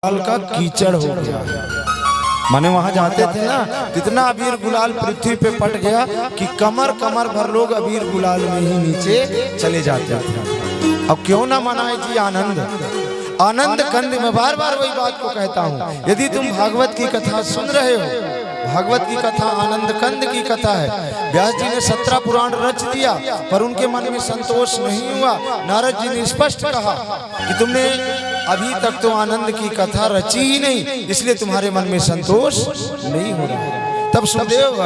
का कीचड़ हो गया। माने वहां जाते थे ना, कितना अबीर गुलाल पृथ्वी पे पट गया कि कमर कमर भर लोग अबीर गुलाल में ही नीचे चले जाते थे। अब क्यों ना मनाए जी आनंद, आनंद कंद में बार बार वही बात को कहता हूँ। यदि तुम भागवत की कथा सुन रहे हो, भागवत की कथा आनंद कंद की कथा है। व्यास जी ने 17 पुराण रच दिया, पर उनके मन में संतोष नहीं हुआ। नारद जी ने स्पष्ट कहा कि तुमने अभी तक तो आनंद की कथा रची ही नहीं, इसलिए तुम्हारे मन में संतोष नहीं हो रहा। तब सुखदेव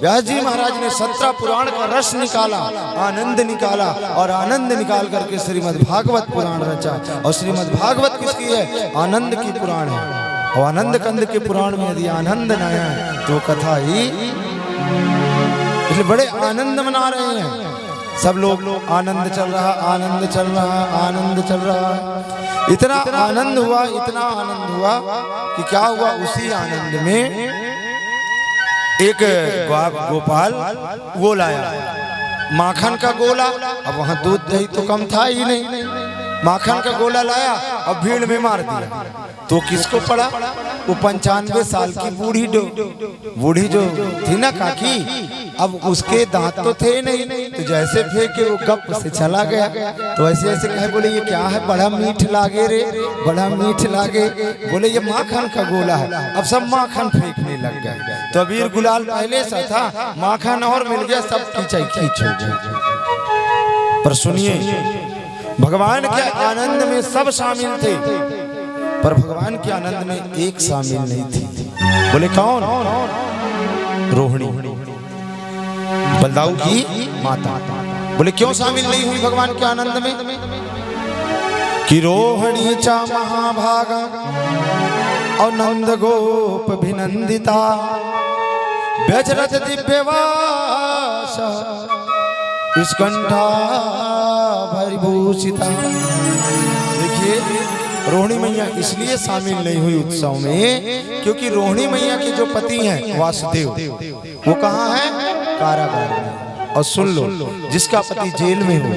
व्यास जी महाराज ने 17 पुराण का रस निकाला, आनंद निकाला, और आनंद निकाल करके श्रीमद् भागवत पुराण रचा। और श्रीमद् भागवत किसकी है? आनंद की पुराण है। और आनंद कंद के पुराण में यदि आनंद न आया तो कथा ही, इसलिए बड़े आनंद मना रहे हैं सब लोग। आनंद चल रहा, आनंद चल रहा, आनंद चल रहा। इतना आनंद हुआ, इतना आनंद हुआ कि क्या हुआ, उसी आनंद में एक गोपाल वो लाया माखन का गोला। अब वहां दूध दही तो कम था ही नहीं, माखन का गोला लाया और भीड़ में मार दिया। तो किसको पड़ा? वो 95 साल की बूढ़ी जो थी ना काकी। अब उसके दांत तो थे नहीं, तो जैसे फेंके वो गप से चला गया। तो ऐसे ऐसे कहे, बोले ये क्या है? बड़ा मीठ लागे रे, बड़ा मीठ लागे। बोले ये माखन का गोला है। अब सब माखन फेंकने लग गए। तो अबीर गुलाल पहले सा था, माखन और मिल गया, सब खींच हो गया। पर सुनिए, भगवान के आनंद में सब शामिल थे, पर भगवान के आनंद में एक शामिल नहीं थी। बोले कौन? रोहिणी, बलदाऊ की माता। बोले क्यों शामिल नहीं हुई भगवान के आनंद में? कि रोहिणी चा महाभागा और नंद गोप भिनंदिता, व्यजरथ दिव्यवास स्कंठा भरिभूषिता। देखिए, रोहिणी मैया इसलिए शामिल नहीं हुई उत्सव में क्योंकि रोहिणी मैया के जो पति हैं वासुदेव, वो कहाँ है? कारागार में। और सुन लो, जिसका पति जेल में हो,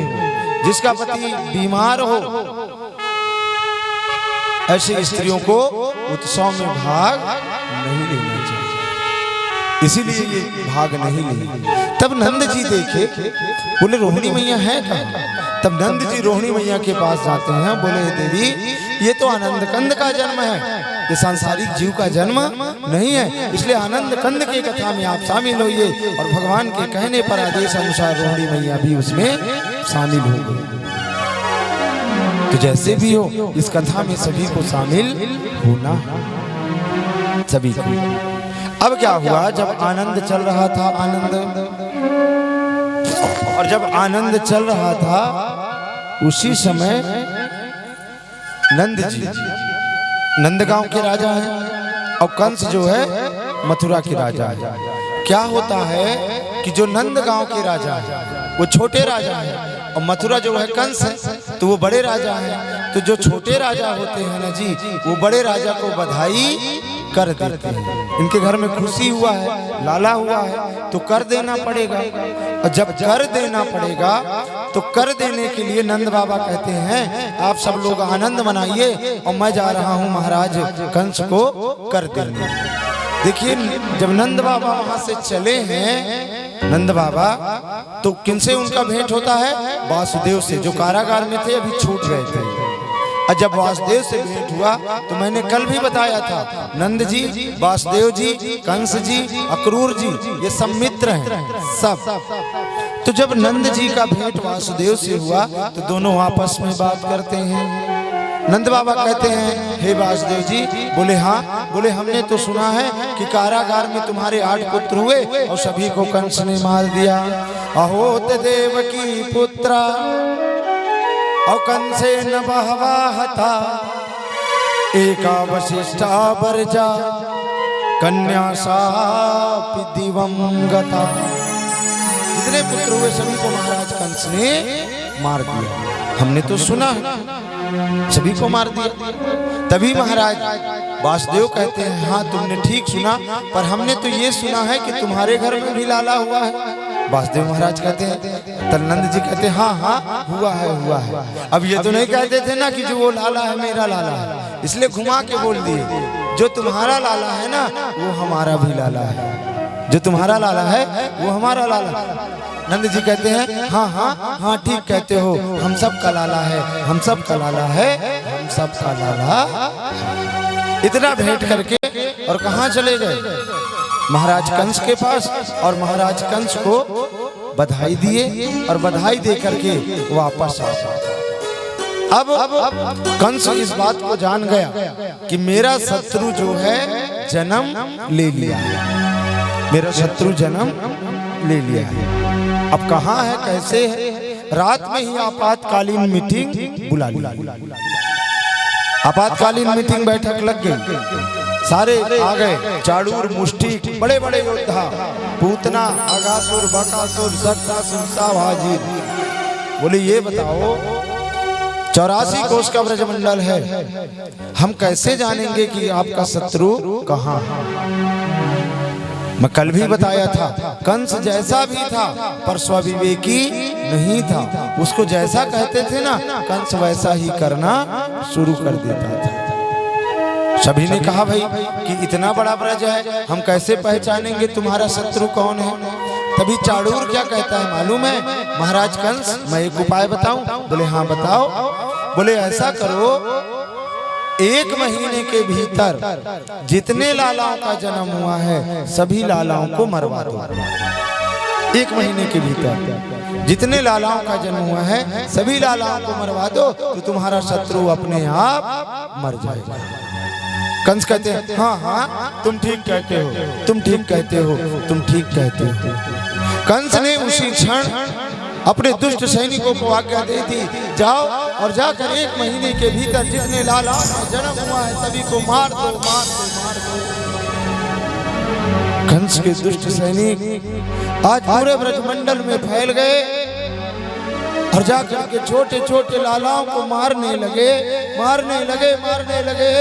जिसका पति बीमार हो, ऐसी स्त्रियों को उत्सव में भाग नहीं लेना चाहिए। इसीलिए ये भाग नहीं लिए। तब नंद जी देखे, बोले रोहिणी मैया है कहाँ? तब नंद जी रोहिणी मैया के पास जाते हैं। बोले देवी, ये तो आनंद कंद का जन्म है, ये सांसारिक जीव का जन्म नहीं है, इसलिए आनंद कंद की कथा में आप शामिल होइए। और भगवान के कहने पर आदेश अनुसार रोहिणी मैया भी उसमें शामिल हो गई। तो जैसे भी हो, इस कथा में सभी को शामिल होना, सभी को। अब क्या हुआ, जब आनंद चल रहा था, और जब आनंद चल रहा था, उसी समय नंद जी नंदगांव के राजा हैं, और कंस जो है मथुरा के राजा है। क्या होता है कि जो नंदगांव के राजा है वो छोटे राजा है, और मथुरा जो है कंस है, तो वो बड़े राजा हैं। तो जो छोटे राजा होते हैं ना जी, वो बड़े राजा को बधाई कर देते हैं। इनके घर में खुशी हुआ है, लाला हुआ है, तो कर देना पड़ेगा। और जब कर देना पड़ेगा, तो कर देने के लिए नंद बाबा कहते हैं आप सब लोग आनंद मनाइए, और मैं जा रहा हूँ महाराज कंस को कर देने। देखिए, जब नंद बाबा वहां से चले हैं, नंद बाबा, तो किनसे उनका भेंट होता है? वासुदेव से, जो कारागार में थे, अभी छूट गए थे। और जब वासुदेव से भेंट हुआ, तो मैंने कल भी बताया था, नंद जी, वासुदेव जी, कंस जी, अक्रूर जी, ये सब मित्र हैं सब। तो जब नंद जी का भेंट वासुदेव से हुआ, तो दोनों आपस में बात करते हैं। नंद बाबा कहते हैं, हे वासुदेव जी। बोले हाँ। बोले हमने तो सुना है कि कारागार में तुम्हारे 8 पुत्र हुए और सभी को कंस ने मार दिया। अहोत देव की पुत्रा और कंसे न बहवा हता, एका वशिष्ठा बरजा कन्या सापि दिवं गता। जितने पुत्र हुए सभी को महाराज कंस ने मार दिया। हमने तो सुना है, सभी को मार दिया। तभी महाराज वासुदेव कहते हैं, हाँ तुमने ठीक सुना, पर हमने तो ये सुना है कि तुम्हारे घर में भी लाला हुआ है। वासुदेव महाराज कहते हैं, तलनंद जी कहते हैं हाँ हाँ हुआ है हुआ है। अब ये तो नहीं कहते थे ना कि जो वो लाला है मेरा लाला है, इसलिए घुमा के बोल दिए, जो तुम्हारा लाला है ना वो हमारा भी लाला है, जो तुम्हारा लाला है वो हमारा लाला। नंद जी कहते हैं हाँ हाँ हाँ ठीक कहते हो, हम सब का लाला है, हम सब का लाला है, हम सब का लाला। इतना भेंट करके और कहाँ चले गए? महाराज कंस के पास, और महाराज कंस को बधाई दिए और बधाई दे करके वापस आ गए। अब कंस इस बात को जान गया कि मेरा शत्रु जो है जन्म ले लिया है, मेरा शत्रु जन्म ले लिया है। अब कहाँ है, कैसे है? रात में ही आपातकालीन मीटिंग बुला ली। आपातकालीन मीटिंग बैठक लग गई, सारे आ गए, चाड़ूर मुष्टिक बड़े बड़े योद्धा, पूतना अगासुर बकासुर सट्टासुर सब हाजिर। बोले ये बताओ 84 कोष का ब्रजमंडल है, हम कैसे जानेंगे कि आपका शत्रु कहाँ है? मैं कल भी बताया था, कंस जैसा भी था पर स्वविवेकी नहीं था, उसको जैसा कहते थे ना कंस वैसा ही करना शुरू कर देता था। सभी ने कहा भाई कि इतना बड़ा ब्रज है, हम कैसे पहचानेंगे तुम्हारा शत्रु कौन है? तभी चाड़ूर क्या कहता है मालूम है? महाराज कंस मैं एक उपाय बताऊं? बोले हाँ बताओ। बोले ऐसा करो, 1 महीने के भीतर जितने लालाओं का जन्म हुआ है सभी लालाओं को मरवा दो। 1 महीने के भीतर जितने लालाओं का जन्म हुआ है सभी लालाओं को मरवा दो, तो तुम्हारा शत्रु अपने आप मर जाएगा। कंस कहते हैं हाँ हाँ तुम ठीक कहते हो, तुम ठीक कहते हो, तुम ठीक कहते हो। कंस ने उसी क्षण अपने दुष्ट सैनिकों को आज्ञा दे दी, जाओ और जाकर 1 महीने के भीतर जितने लालाओं का जन्म हुआ है सभी को मार दो, मार दो, मार दो। कंस के दुष्ट सैनिक आज पूरे ब्रजमंडल में फैल गए और जाकर के छोटे छोटे लालाओं को मारने लगे, मारने लगे, मारने लगे।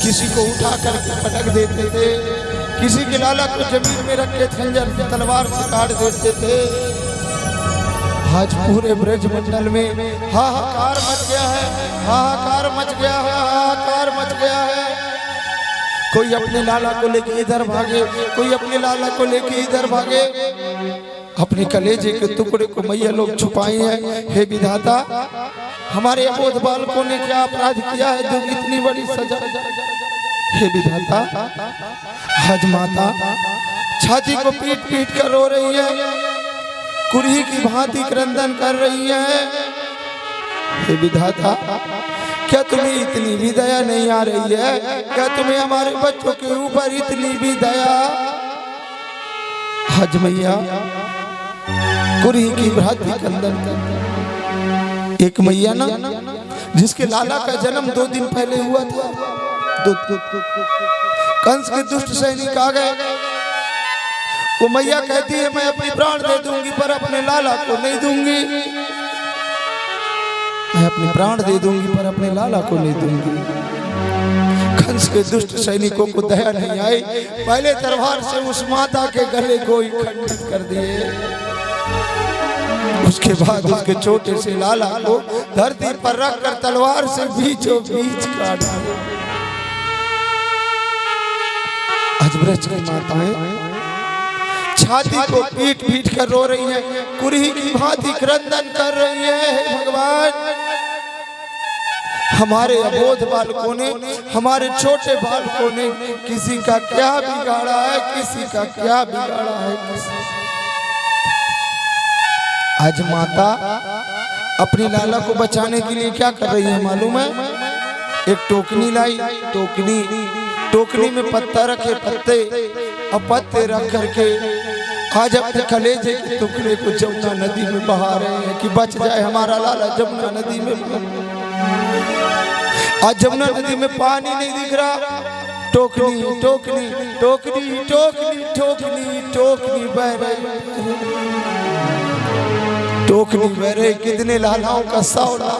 किसी को उठा करके पटक देते थे, किसी के लाला को जमीन में रख के खंजर तलवार से काट देते थे। आज पूरे ब्रजमंडल में हाहाकार मच गया है, हाहाकार मच गया है, हाहाकार मच गया है। कोई अपने लाला को लेके इधर भागे, कोई अपने लाला को लेके इधर भागे। अपने कलेजे के टुकड़े को मैया लोग छुपाए हैं। हे विधाता, हमारे अबोध बालकों ने क्या अपराध किया है जो इतनी बड़ी सजा? हे विधाता, आज माता छाती को पीट पीट कर रो रही है, कुरही की भांति क्रंदन कर रही है। हे विधाता, क्या तुम्हें इतनी भी दया नहीं आ रही है? क्या तुम्हें हमारे बच्चों के ऊपर इतनी भी दया? आज मैया कुरही की भांति क्रंदन कर। एक मैया ना जिसके लाला का जन्म 2 दिन पहले हुआ था, कंस के दुष्ट सैनिक आ गए। वो मैया कहती है मैं अपनी प्राण दे दूंगी पर अपने लाला को नहीं दूंगी, मैं अपने प्राण दे दूंगी पर अपने लाला को नहीं दूंगी। कंस के दुष्ट सैनिकों को दया नहीं आई, पहले तलवार से उस माता के गले को ही खंडित कर दिए। उसके बाद उसके छोटे से लाला को धरती पर रखकर तलवार से बीचों बीच काट दिया। आज ब्रज की माताएं छाती को पीट पीट कर रो रही हैं, कुरही की भांति क्रंदन कर रही है। भगवान, हमारे अबोध बालकों ने, हमारे छोटे बालकों ने किसी का क्या बिगाड़ा है, किसी का क्या बिगाड़ा है। आज माता अपनी लाला को बचाने के लिए क्या कर रही है मालूम है? एक टोकनी लाई, टोकनी में पत्ता रखे, पत्ते और पत्ते रख करके आज अपने कलेजे के टुकड़े को जमुना नदी में बहा रहे हैं कि बच जाए हमारा लाला जमुना नदी में। आज जमुना नदी में पानी नहीं दिख रहा, टोकनी टोकनी टोकनी टोकनी टोकनी टोकनी बह रही, टोकनी बह रही। कितने लालाओं का सौदा।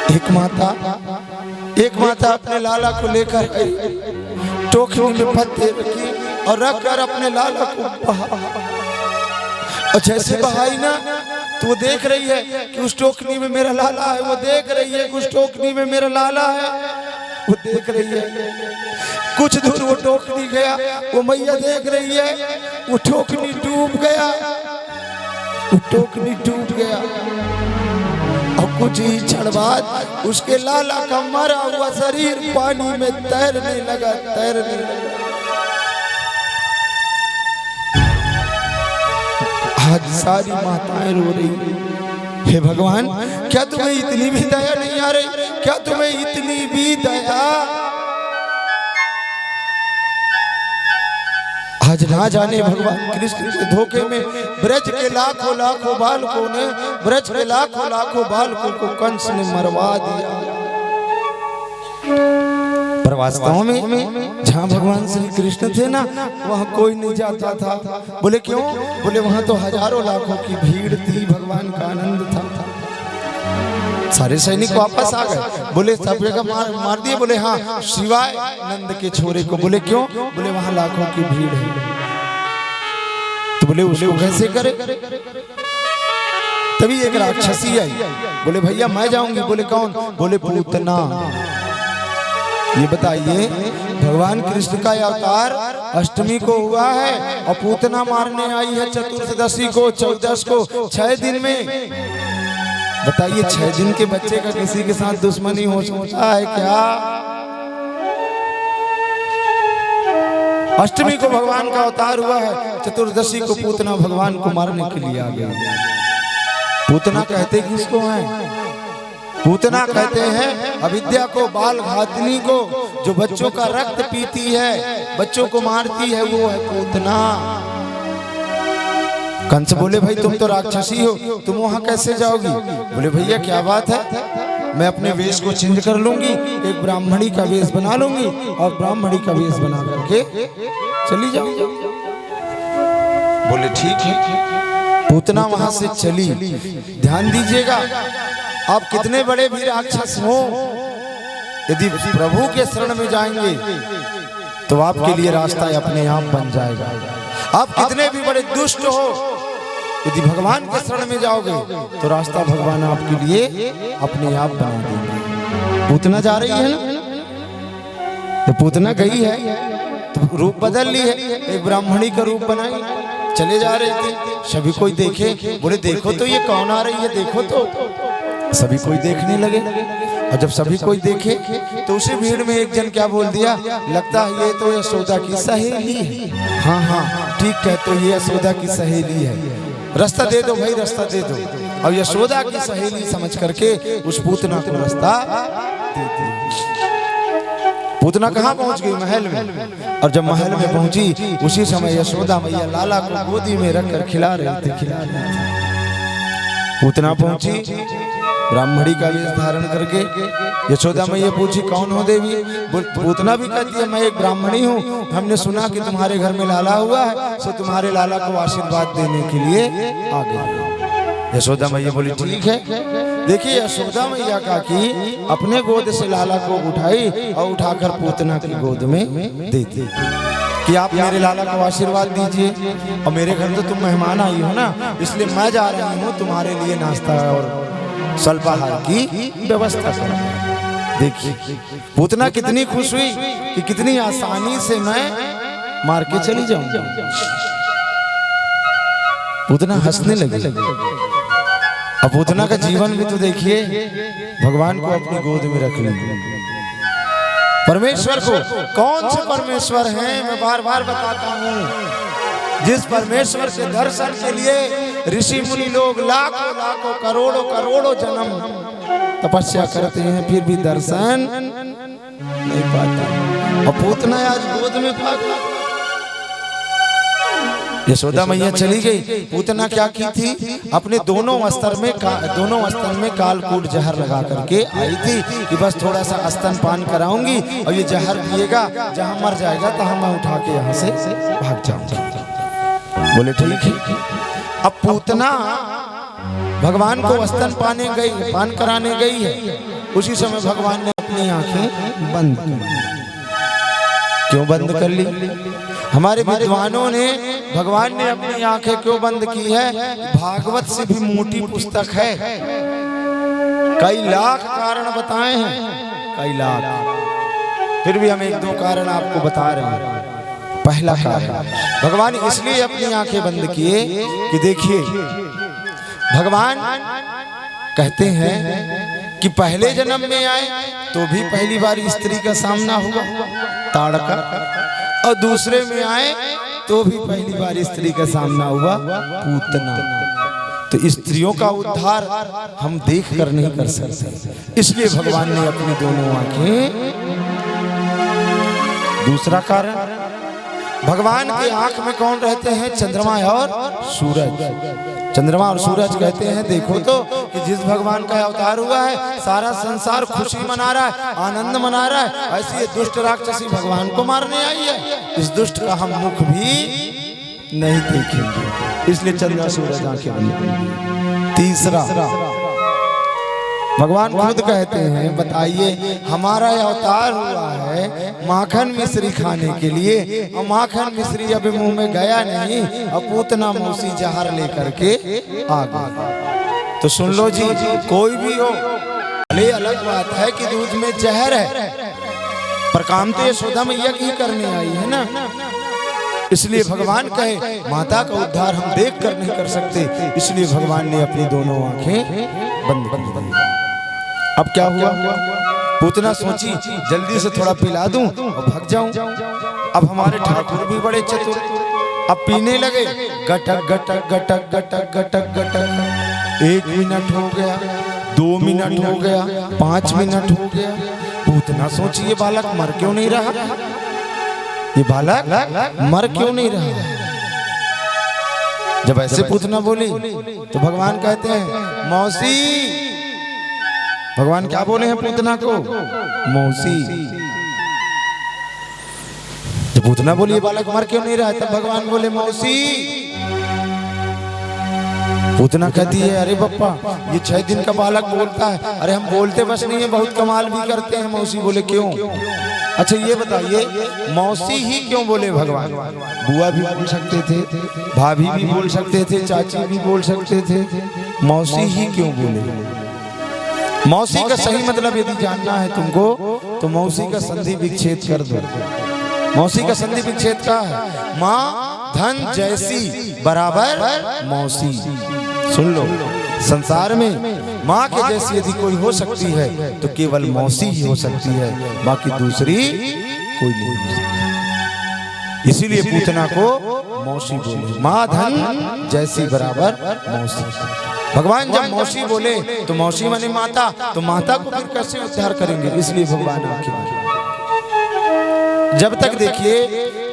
एक माता अपने लाला को लेकर आई, टोकरी में पत्ते रखी और रखकर अपने लाला को बहा, और जैसे बहाई ना तो वो देख रही है कि उस टोकनी में मेरा लाला है, वो देख रही है कि उस टोकनी में मेरा लाला है, वो देख रही है। कुछ दूर वो टोकनी गया, वो मैया देख रही है, वो टोकनी डूब गया, वो टोकनी डूब गया। और कुछ ही क्षण बाद उसके लाला का मरा हुआ शरीर पानी में तैरने लगा, तैरने लगा। आज सारी माताएं रो रही, हे भगवान क्या तुम्हें इतनी भी दया नहीं आ रही? क्या तुम्हें इतनी भी दया? आज ना जाने भगवान कृष्ण के धोखे में ब्रज के लाखों लाखों बालकों ने, ब्रज के लाखों लाखों बालकों को कंस ने मरवा दिया। पर वास्तव में जहाँ भगवान श्री कृष्ण थे ना, वहाँ कोई नहीं जाता था। बोले क्यों? बोले वहाँ तो हजारों लाखों की भीड़ थी, भगवान का आनंद था। सारे सैनिक वापस आ गए। बोले सब जगह मार दिए? बोले हाँ, सिवाय नंद के छोरे को। बोले क्यों? बोले वहाँ लाखों की भीड़ है। तो बोले उसको कैसे करे? तभी एक राक्षसी आई, बोले भैया मैं जाऊंगी। बोले कौन? बोले पूतना। ये बताइए भगवान कृष्ण का अवतार अष्टमी को हुआ है और पूतना मारने आई है चतुर्दशी को, 14 को, 6 दिन में। बताइए 6 दिन के बच्चे का किसी के साथ दुश्मनी हो सकता है क्या? अष्टमी को भगवान का अवतार हुआ है, चतुर्दशी को पूतना भगवान को मारने के लिए आ गया। पूतना कहते किसको हैं? पूतना कहते हैं अविद्या को, बाल घातनी को, जो बच्चों का रक्त पीती है, बच्चों को मारती है, वो है पूतना। कंस बोले भाई तुम तो राक्षसी हो, तुम वहां कैसे जाओगी? बोले भैया क्या बात है, मैं अपने वेश को चेंज कर लूंगी, एक ब्राह्मणी का वेश बना लूंगी और ब्राह्मणी का वेश बना करके चली जाऊंगी। बोले ठीक है। पूतना वहां से चली। ध्यान दीजिएगा, आप कितने बड़े भी राक्षस हो, यदि प्रभु के शरण में जाएंगे तो आपके लिए रास्ता अपने आप बन जाएगा। आप कितने भी बड़े दुष्ट हो, यदि भगवान के शरण में जाओगे तो रास्ता भगवान आपके लिए अपने आप बना देंगे। पूतना जा रही है ना, तो पूतना गई है तो रूप बदल ली है, एक ब्राह्मणी का रूप बनाई, चले जा रहे थे। सभी कोई देखे, बोले देखो तो ये कौन आ रही है, देखो तो। सभी कोई देखने लगे और जब सभी कोई देखे तो उसी भीड़ में एक जन क्या बोल दिया, लगता है ये तो यशोदा की सहेली है। हाँ हाँ ठीक है, तो ये यशोदा की सहेली है, रास्ता दे दो भाई, रास्ता दे दो। और यशोदा की सहेली समझ करके उस पूतना को रास्ता दे दिया। पूतना कहाँ पहुंच गई? महल में। और जब महल में पहुंची उसी समय यशोदा मैया लाला को गोदी में रखकर खिला रही थी। पूतना पहुंची ब्राह्मणी का वेश धारण करके। यशोदा मैया पूछी कौन हो देवी? पूतना भी कहती है मैं एक ब्राह्मणी हूँ, हमने सुना कि तुम्हारे घर में लाला हुआ है, सो तुम्हारे लाला को आशीर्वाद देने के लिए आ गए। यशोदा मैया बोली ठीक है। देखिए यशोदा मैया का कि अपने गोद से लाला को उठाई और उठाकर पूतना की गोद में दे दी कि आप मेरे लाला को आशीर्वाद दीजिए, और मेरे घर तो तुम मेहमान आई हो ना, इसलिए मैं जा रही हूँ तुम्हारे लिए नाश्ता और स्वल्पाहार की व्यवस्था कर। देखिए पूतना कितनी खुश हुई कि कितनी आसानी से मैं मार के चली जाऊंगी। पूतना हंसने लगी। अब पूतना का जीवन भी तो देखिए, भगवान को अपनी गोद में रख लिया। परमेश्वर को, कौन से परमेश्वर हैं मैं बार बार बताता हूँ, जिस परमेश्वर के दर्शन के लिए ऋषि मुनि लोग लाखों लाखों करोड़ों करोड़ों जन्म तपस्या करते हैं, फिर भी दर्शन नहीं पाते। और पूतना आज गोद में भागा। यशोदा मैया चली गई। पूतना क्या की थी, अपने दोनों अस्तर में कालकूट जहर लगा करके आई थी कि बस थोड़ा सा स्तन पान कराऊंगी और ये जहर पिएगा, जहां मर जाएगा तो मैं उठा के यहाँ से भाग जाऊंगा। बोले ठीक है। अब पूतना भगवान को स्तन पान कराने गई है, उसी समय भगवान ने अपनी आंखें बंद कर ली। क्यों बंद कर ली? हमारे विद्वानों ने, भगवान ने अपनी आंखें क्यों बंद की है? भागवत से भी मोटी पुस्तक है, कई लाख कारण बताए हैं, कई लाख, फिर भी हम एक दो कारण आपको बता रहे हैं। पहला कारण, भगवान इसलिए अपनी आंखें बंद किए कि देखिए, भगवान कहते हैं कि पहले जन्म में आए तो भी पहली बार स्त्री का सामना हुआ, ताड़का, और दूसरे में आए तो भी पहली बार स्त्री का सामना हुआ, पूतना। तो स्त्रियों का उद्धार हम देख कर नहीं कर सकते, इसलिए भगवान ने अपनी दोनों आंखें। दूसरा कारण, भगवान के आंख में कौन रहते हैं? चंद्रमा और सूरज। चंद्रमा और सूरज कहते हैं, देखो तो कि जिस भगवान का अवतार हुआ है सारा संसार खुशी मना रहा है, आनंद मना रहा है, ऐसी ये दुष्ट राक्षसी भगवान को मारने आई है, इस दुष्ट का हम मुख भी नहीं देखेंगे, इसलिए चंद्रमा सूरज आंखें बंद। तीसरा, भगवान खुद कहते हैं, बताइए, हमारा अवतार हुआ है माखन मिश्री खाने के लिए, और माखन मिश्री अभी मुंह में गया नहीं, और पूतना मौसी जहर लेकर के आ गया। तो सुन लो जी, कोई भी हो, भले अलग बात है कि दूध में जहर है, पर काम तो यशोदा मैया की करने आई है ना, इसलिए भगवान कहे माता का उद्धार हम देख कर नहीं कर सकते, इसलिए भगवान ने अपनी दोनों आंखें बंद कर दी। अब क्या हुआ? पूतना सोची जल्दी से थोड़ा पिला दूं और भाग जाऊं। अब हमारे ठाकुर भी बड़े चतुर, अब पीने लगे, गटक गटक गटक गटक गटक गटक। 1 मिनट हो गया, 2 मिनट हो गया, 5 मिनट हो गया। पूतना सोची ये बालक मर क्यों नहीं रहा, ये बालक मर क्यों नहीं रहा। जब ऐसे पूतना बोली तो भगवान कहते हैं, मौसी। भगवान क्या बोले हैं पूतना को? मौसी। जब पूतना बोली ये बालक मर क्यों नहीं रहा, तब भगवान बोले मौसी। पूतना कहती है, अरे बप्पा, ये 6 दिन का बालक बोलता है। अरे हम बोलते बस नहीं है, बहुत कमाल भी करते हैं। मौसी बोले क्यों? अच्छा ये बताइए, मौसी ही क्यों बोले भगवान? बुआ भी बोल सकते थे, भाभी भी बोल सकते थे, चाची भी बोल सकते थे, मौसी ही क्यों बोले? मौसी का सही मतलब यदि जानना है तुमको, तो मौसी का संधि विच्छेद कर दो। मौसी का संधि विच्छेद का है, माँ धन जैसी बराबर मौसी। सुन लो, संसार में माँ के जैसी यदि कोई हो सकती है तो केवल मौसी ही हो सकती है, बाकी दूसरी कोई नहीं हो सकती। इसीलिए पूतना को मौसी बोले, माँ धन जैसी बराबर मौसी। भगवान जब मौसी बोले तो मौसी माने माता, तो माता को फिर कैसे उद्धार करेंगे? इसलिए भगवान आंखें। जब तक देखिए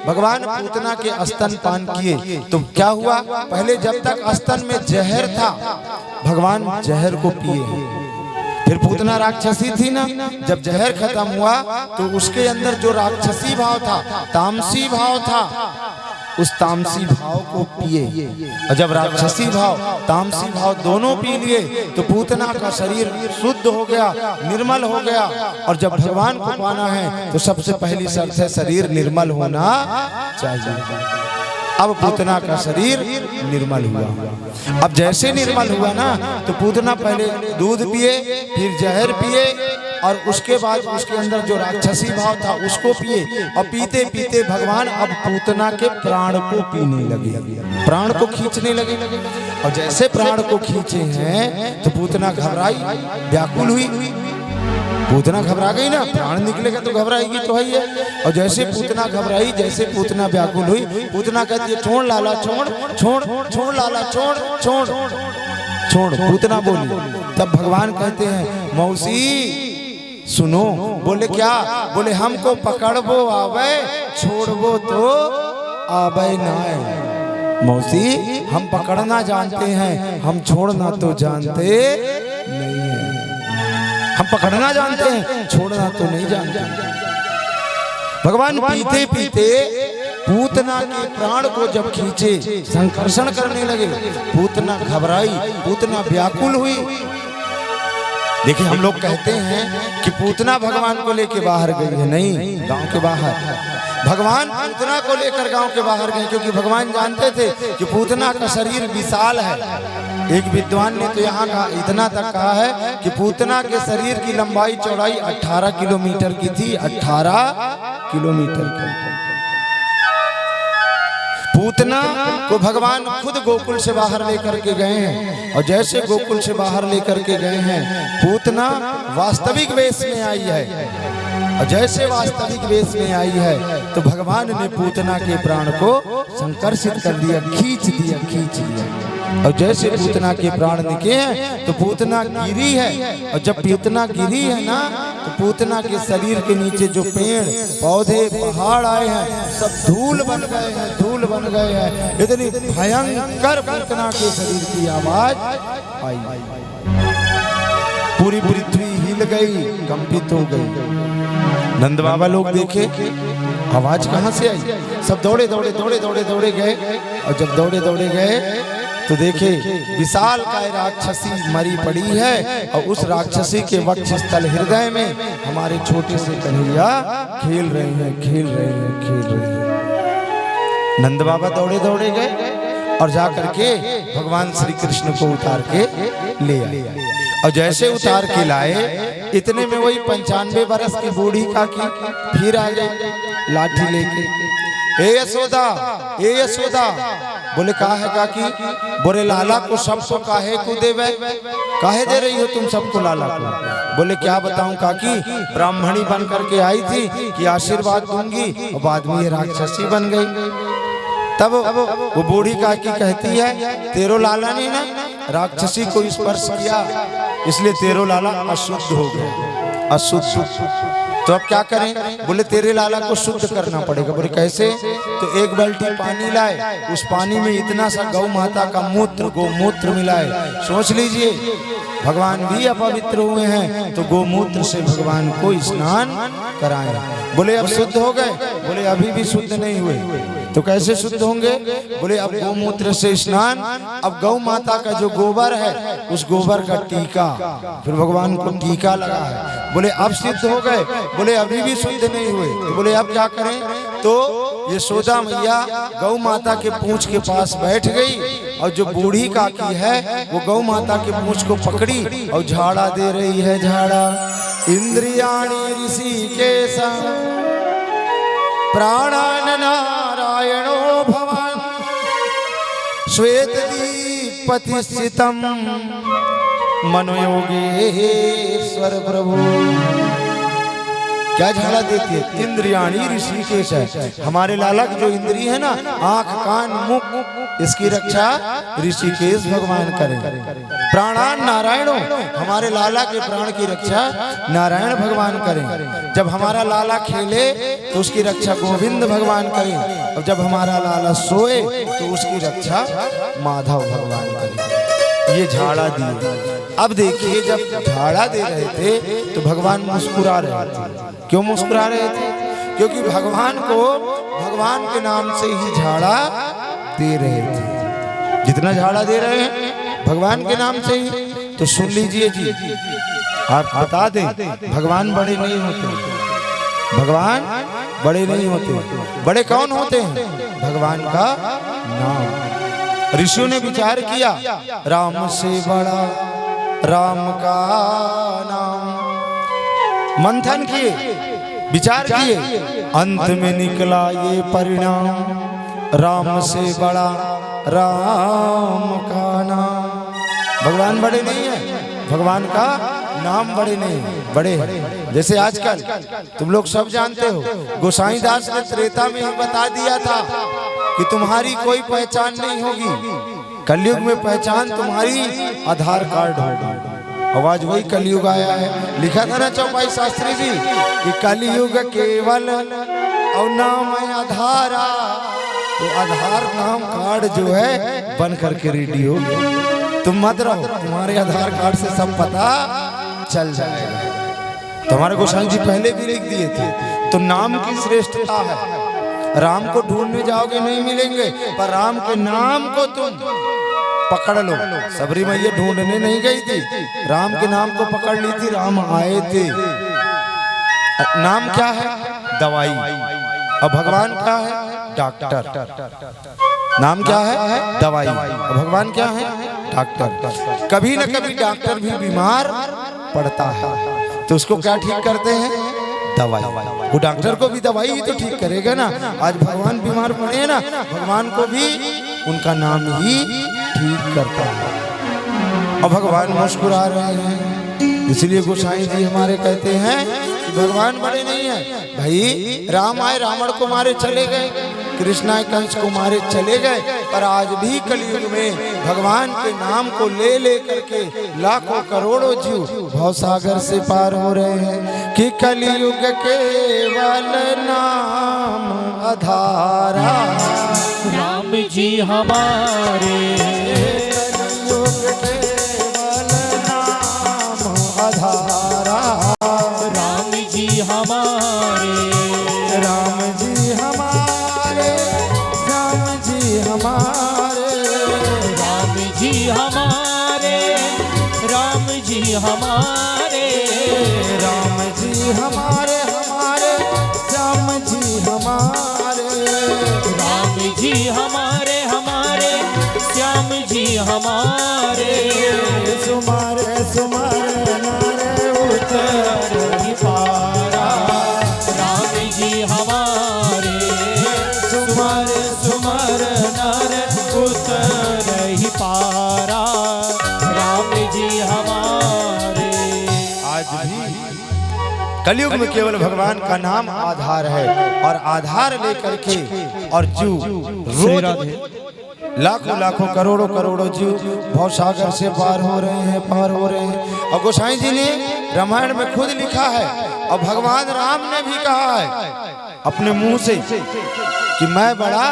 भगवान पूतना के स्तन पान किए तो क्या हुआ? पहले जब तक स्तन में जहर था, भगवान जहर को पिए। फिर पूतना राक्षसी थी ना, जब जहर खत्म हुआ तो उसके अंदर जो राक्षसी भाव था, तामसी भाव था, उस तामसी भाव को पिए। और जब राक्षसी भाव तामसी भाव दोनों पी लिए तो पूतना का शरीर शुद्ध हो गया, निर्मल हो गया। और जब भगवान को पाना है तो सबसे पहली शर्त है शरीर निर्मल होना चाहिए। अब पूतना का शरीर निर्मल हुआ। अब जैसे निर्मल हुआ ना, तो पूतना पहले दूध पिए, फिर जहर पिए, और उसके बाद उसके अंदर जो राक्षसी भाव था उसको पिए। और पीते पीते भगवान अब पूतना के प्राण को पीने लगे, प्राण को खींचने लगे। और जैसे प्राण को खींचे हैं तो पूतना घबराई, व्याकुल हुई। पूतना घबरा गई ना, प्राण निकलेगा तो घबराएगी तो है। और जैसे पूतना घबराई, जैसे पूतना व्याकुल हुई, पूतना कहती है छोड़ लाला, छोड़ छोड़ छोड़ लाला, छोड़ छोड़ छोड़। पूतना बोली, तब भगवान कहते हैं मौसी सुनो। बोले क्या? बोले हमको पकड़बो आवे, छोड़बो तो आवे ना। मौसी हम पकड़ना जानते हैं, हम छोड़ना तो जानते नहीं है। हम पकड़ना जानते हैं, छोड़ना तो नहीं जानते। भगवान पीते पीते पूतना के प्राण को जब खींचे, संकर्षण करने लगे, पूतना घबराई, पूतना व्याकुल हुई। देखिए हम लोग कहते हैं कि पूतना भगवान को लेके बाहर गई है, नहीं, गांव के बाहर। भगवान पूतना को लेकर गांव के बाहर गए, क्योंकि भगवान जानते थे कि पूतना का शरीर विशाल है। एक विद्वान ने तो यहाँ कहा, इतना तक कहा है कि पूतना के शरीर की लंबाई चौड़ाई 18 किलोमीटर की थी। 18 किलोमीटर की। पूतना को भगवान खुद गोकुल से बाहर लेकर के गए हैं, और जैसे गोकुल से बाहर लेकर के गए हैं, पूतना वास्तविक वेश में आई है। और जैसे वास्तविक वेश में आई है तो भगवान ने पूतना के प्राण को संकर्षित कर दिया, खींच दिया। और जैसे पूतना के प्राण निकले हैं तो पूतना गिरी है। और जब पूतना गिरी है ना, तो पूतना के शरीर के नीचे जो पेड़ पौधे पहाड़ आए हैं सब धूल बन गए हैं, धूल बन गए हैं। इतनी भयंकर पूतना के शरीर की आवाज आई, पूरी पृथ्वी हिल गई, कंपित हो गई। नंद बाबा लोग देखे आवाज कहाँ से आई, सब दौड़े गए। और जब दौड़े गए तो देखे विशाल काय राक्षसी मरी पड़ी है, और उस राक्षसी के वक्षस्थल हृदय में हमारे छोटे से कन्हैया खेल रहे हैं। नंद बाबा दौड़े गए और जाकर के भगवान श्री कृष्ण को उतार के ले आए। और जैसे उतार के लाए, इतने में वही 95 बरस की बूढ़ी काकी फिर आ गई लाठी लेके। ए यशोदा, बोले कहा है काकी? बोले लाला को सबको काहे को देवे, काहे दे रही हो तुम सबको लाला को? बोले क्या बताऊं काकी, ब्राह्मणी बन करके आई थी कि आशीर्वाद दूंगी, और बाद में ये राक्षसी बन गई। तब वो बूढ़ी काकी कहती है, तेरो लाला ने ना राक्षसी को स्पर्श किया, इसलिए तेरो लाला अशुद्ध हो गया, अशुद्ध। तो अब क्या करें? बोले तेरे लाला को शुद्ध करना पड़ेगा। बोले कैसे? तो एक बाल्टी पानी लाए, उस पानी में इतना सा गौ माता का मूत्र, गोमूत्र मिलाए। सोच लीजिए, भगवान भी अपवित्र हुए हैं तो गोमूत्र से भगवान को स्नान कराएं। बोले अब शुद्ध हो गए? बोले अभी भी शुद्ध नहीं हुए। तो कैसे शुद्ध होंगे? बोले अब गोमूत्र से स्नान, अब गौ माता का जो गोबर है उस गोबर का टीका, फिर भगवान को टीका लगा है। बोले अब सिद्ध हो गए? बोले अभी भी शुद्ध नहीं हुए। तो बोले अब क्या करें? तो यशोदा मैया गौ माता के पूंछ के पास बैठ गई, और जो बूढ़ी काकी है वो गौ माता के पूंछ को पकड़ी और झाड़ा दे रही है, झाड़ा। इंद्रियाणि ऋषिकेश प्राणान नारायणो भवान श्वेत दीपति स्थितम मनोयोगेश्वर प्रभु। क्या झाड़ा देती है? इंद्रियाणी ऋषिकेश है। हमारे लाला की जो इंद्रिय है ना, आंख कान मुख, इसकी रक्षा ऋषिकेश भगवान करें। प्राणान नारायणो, हमारे लाला के प्राण की रक्षा नारायण भगवान करें। जब हमारा लाला खेले तो उसकी रक्षा गोविंद भगवान करें, और जब हमारा लाला सोए तो उसकी रक्षा माधव भगवान करें। ये झाड़ा दिए। अब देखिए, जब झाड़ा दे रहे थे तो भगवान मुस्कुरा रहे थे। क्यों मुस्कुरा रहे थे? क्योंकि भगवान को भगवान के नाम से ही झाड़ा दे रहे थे। जितना झाड़ा दे रहे हैं भगवान के नाम से ही। तो सुन लीजिए जी, आप बता दें, भगवान बड़े नहीं होते, भगवान बड़े नहीं होते। बड़े कौन होते हैं? भगवान का नाम। ऋषियों ने विचार किया, राम से बड़ा राम का नाम। मंथन किए, विचार किए, अंत में निकला ये परिणाम, राम से बड़ा राम का नाम। भगवान बड़े नहीं है, भगवान का नाम बड़े नहीं है, बड़े हैं। जैसे आजकल तुम लोग सब जानते हो, गोसाई दास ने त्रेता में ही बता दिया था कि तुम्हारी कोई पहचान नहीं होगी, कलयुग में पहचान तुम्हारी आधार कार्ड होगा। आवाज वही कलयुग आया है। लिखा था ना चौपाई शास्त्री जी कि कलयुग केवल और नाम आधारा। तो आधार नाम कार्ड जो है बन करके रेडी हो गया। तुम मत रहो, तुम्हारे आधार कार्ड से सब पता चल जाएगा। तुम्हारे गोसाई जी पहले भी लिख दिए थे। तो नाम की श्रेष्ठता है। राम को ढूंढने जाओगे नहीं मिलेंगे, पर राम के नाम को तुम पकड़ लो। सबरी मैया ढूंढने नहीं गई थी, राम के नाम को पकड़ ली थी, राम आए थे। नाम क्या है? दवाई। और भगवान क्या है? डॉक्टर। नाम क्या है? दवाई। और भगवान क्या है? डॉक्टर। कभी न कभी डॉक्टर भी बीमार पड़ता है तो उसको क्या ठीक करते हैं? दवाई। वो डॉक्टर को भी दवाई ही तो ठीक करेगा ना। आज भगवान बीमार पड़े हैं ना, भगवान को भी उनका नाम ही ठीक करता है। और भगवान मुस्कुरा रहे हैं, इसलिए गोसाई जी हमारे कहते हैं कि भगवान बड़े नहीं है भाई। राम आए रावण को मारे चले गए, कृष्ण आए कंस को मारे चले गए, पर आज भी कलयुग में भगवान के नाम को ले ले करके लाखों करोड़ों जीव भवसागर से पार हो रहे हैं। कि कलयुग केवल नाम आधारा, राम जी हमारे। कलयुग केवल नाम आधारा, राम जी हमारे। राम जी हमारे, राम जी हमारे, राम जी हमारे। राम जी हमारे। राम जी हमारे, हमारे राम जी हमारे, राम जी हमारे हमारे। श्याम जी हमारे। सुमारे सुमारे नारे उतर ही पारा, राम जी हमारे। सुमारे सुमारे नर उतर ही पारा, राम जी हमारे। आज भी कलयुग में केवल भगवान का नाम आधार है, और आधार लेकर के और जीव रोज लाखों लाखों करोड़ों करोड़ों जीव भवसागर से पार हो रहे हैं, पार हो रहे हैं। और गोसाई जी ने रामायण में खुद लिखा है, और भगवान राम ने भी कहा है अपने मुंह से कि मैं बड़ा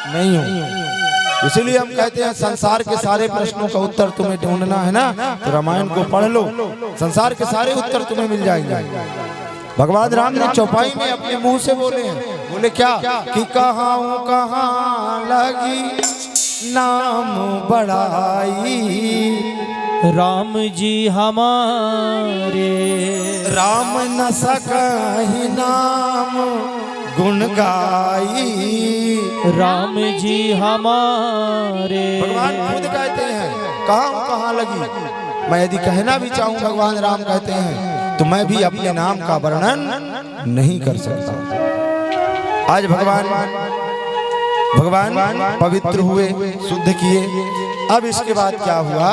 नहीं हूं। इसलिए हम कहते हैं संसार के सारे प्रश्नों का उत्तर तुम्हें ढूंढना है ना, तो रामायण को पढ़ लो, संसार के सारे उत्तर तुम्हें मिल जाएंगे। भगवान राम ने चौपाई में अपने मुंह से बोले हैं, बोले क्या? कि कहाँ लगी नाम बड़ाई, राम जी हमारे। राम न सकहि नाम गुण गाई, राम जी हमारे। भगवान खुद कहते हैं कहाँ लगी। मैं यदि कहना भी चाहूं, भगवान राम कहते हैं, तो मैं भी अपने नाम का वर्णन नहीं कर सकता। आज भगवान पवित्र हुए, शुद्ध किए। अब इसके बाद क्या हुआ?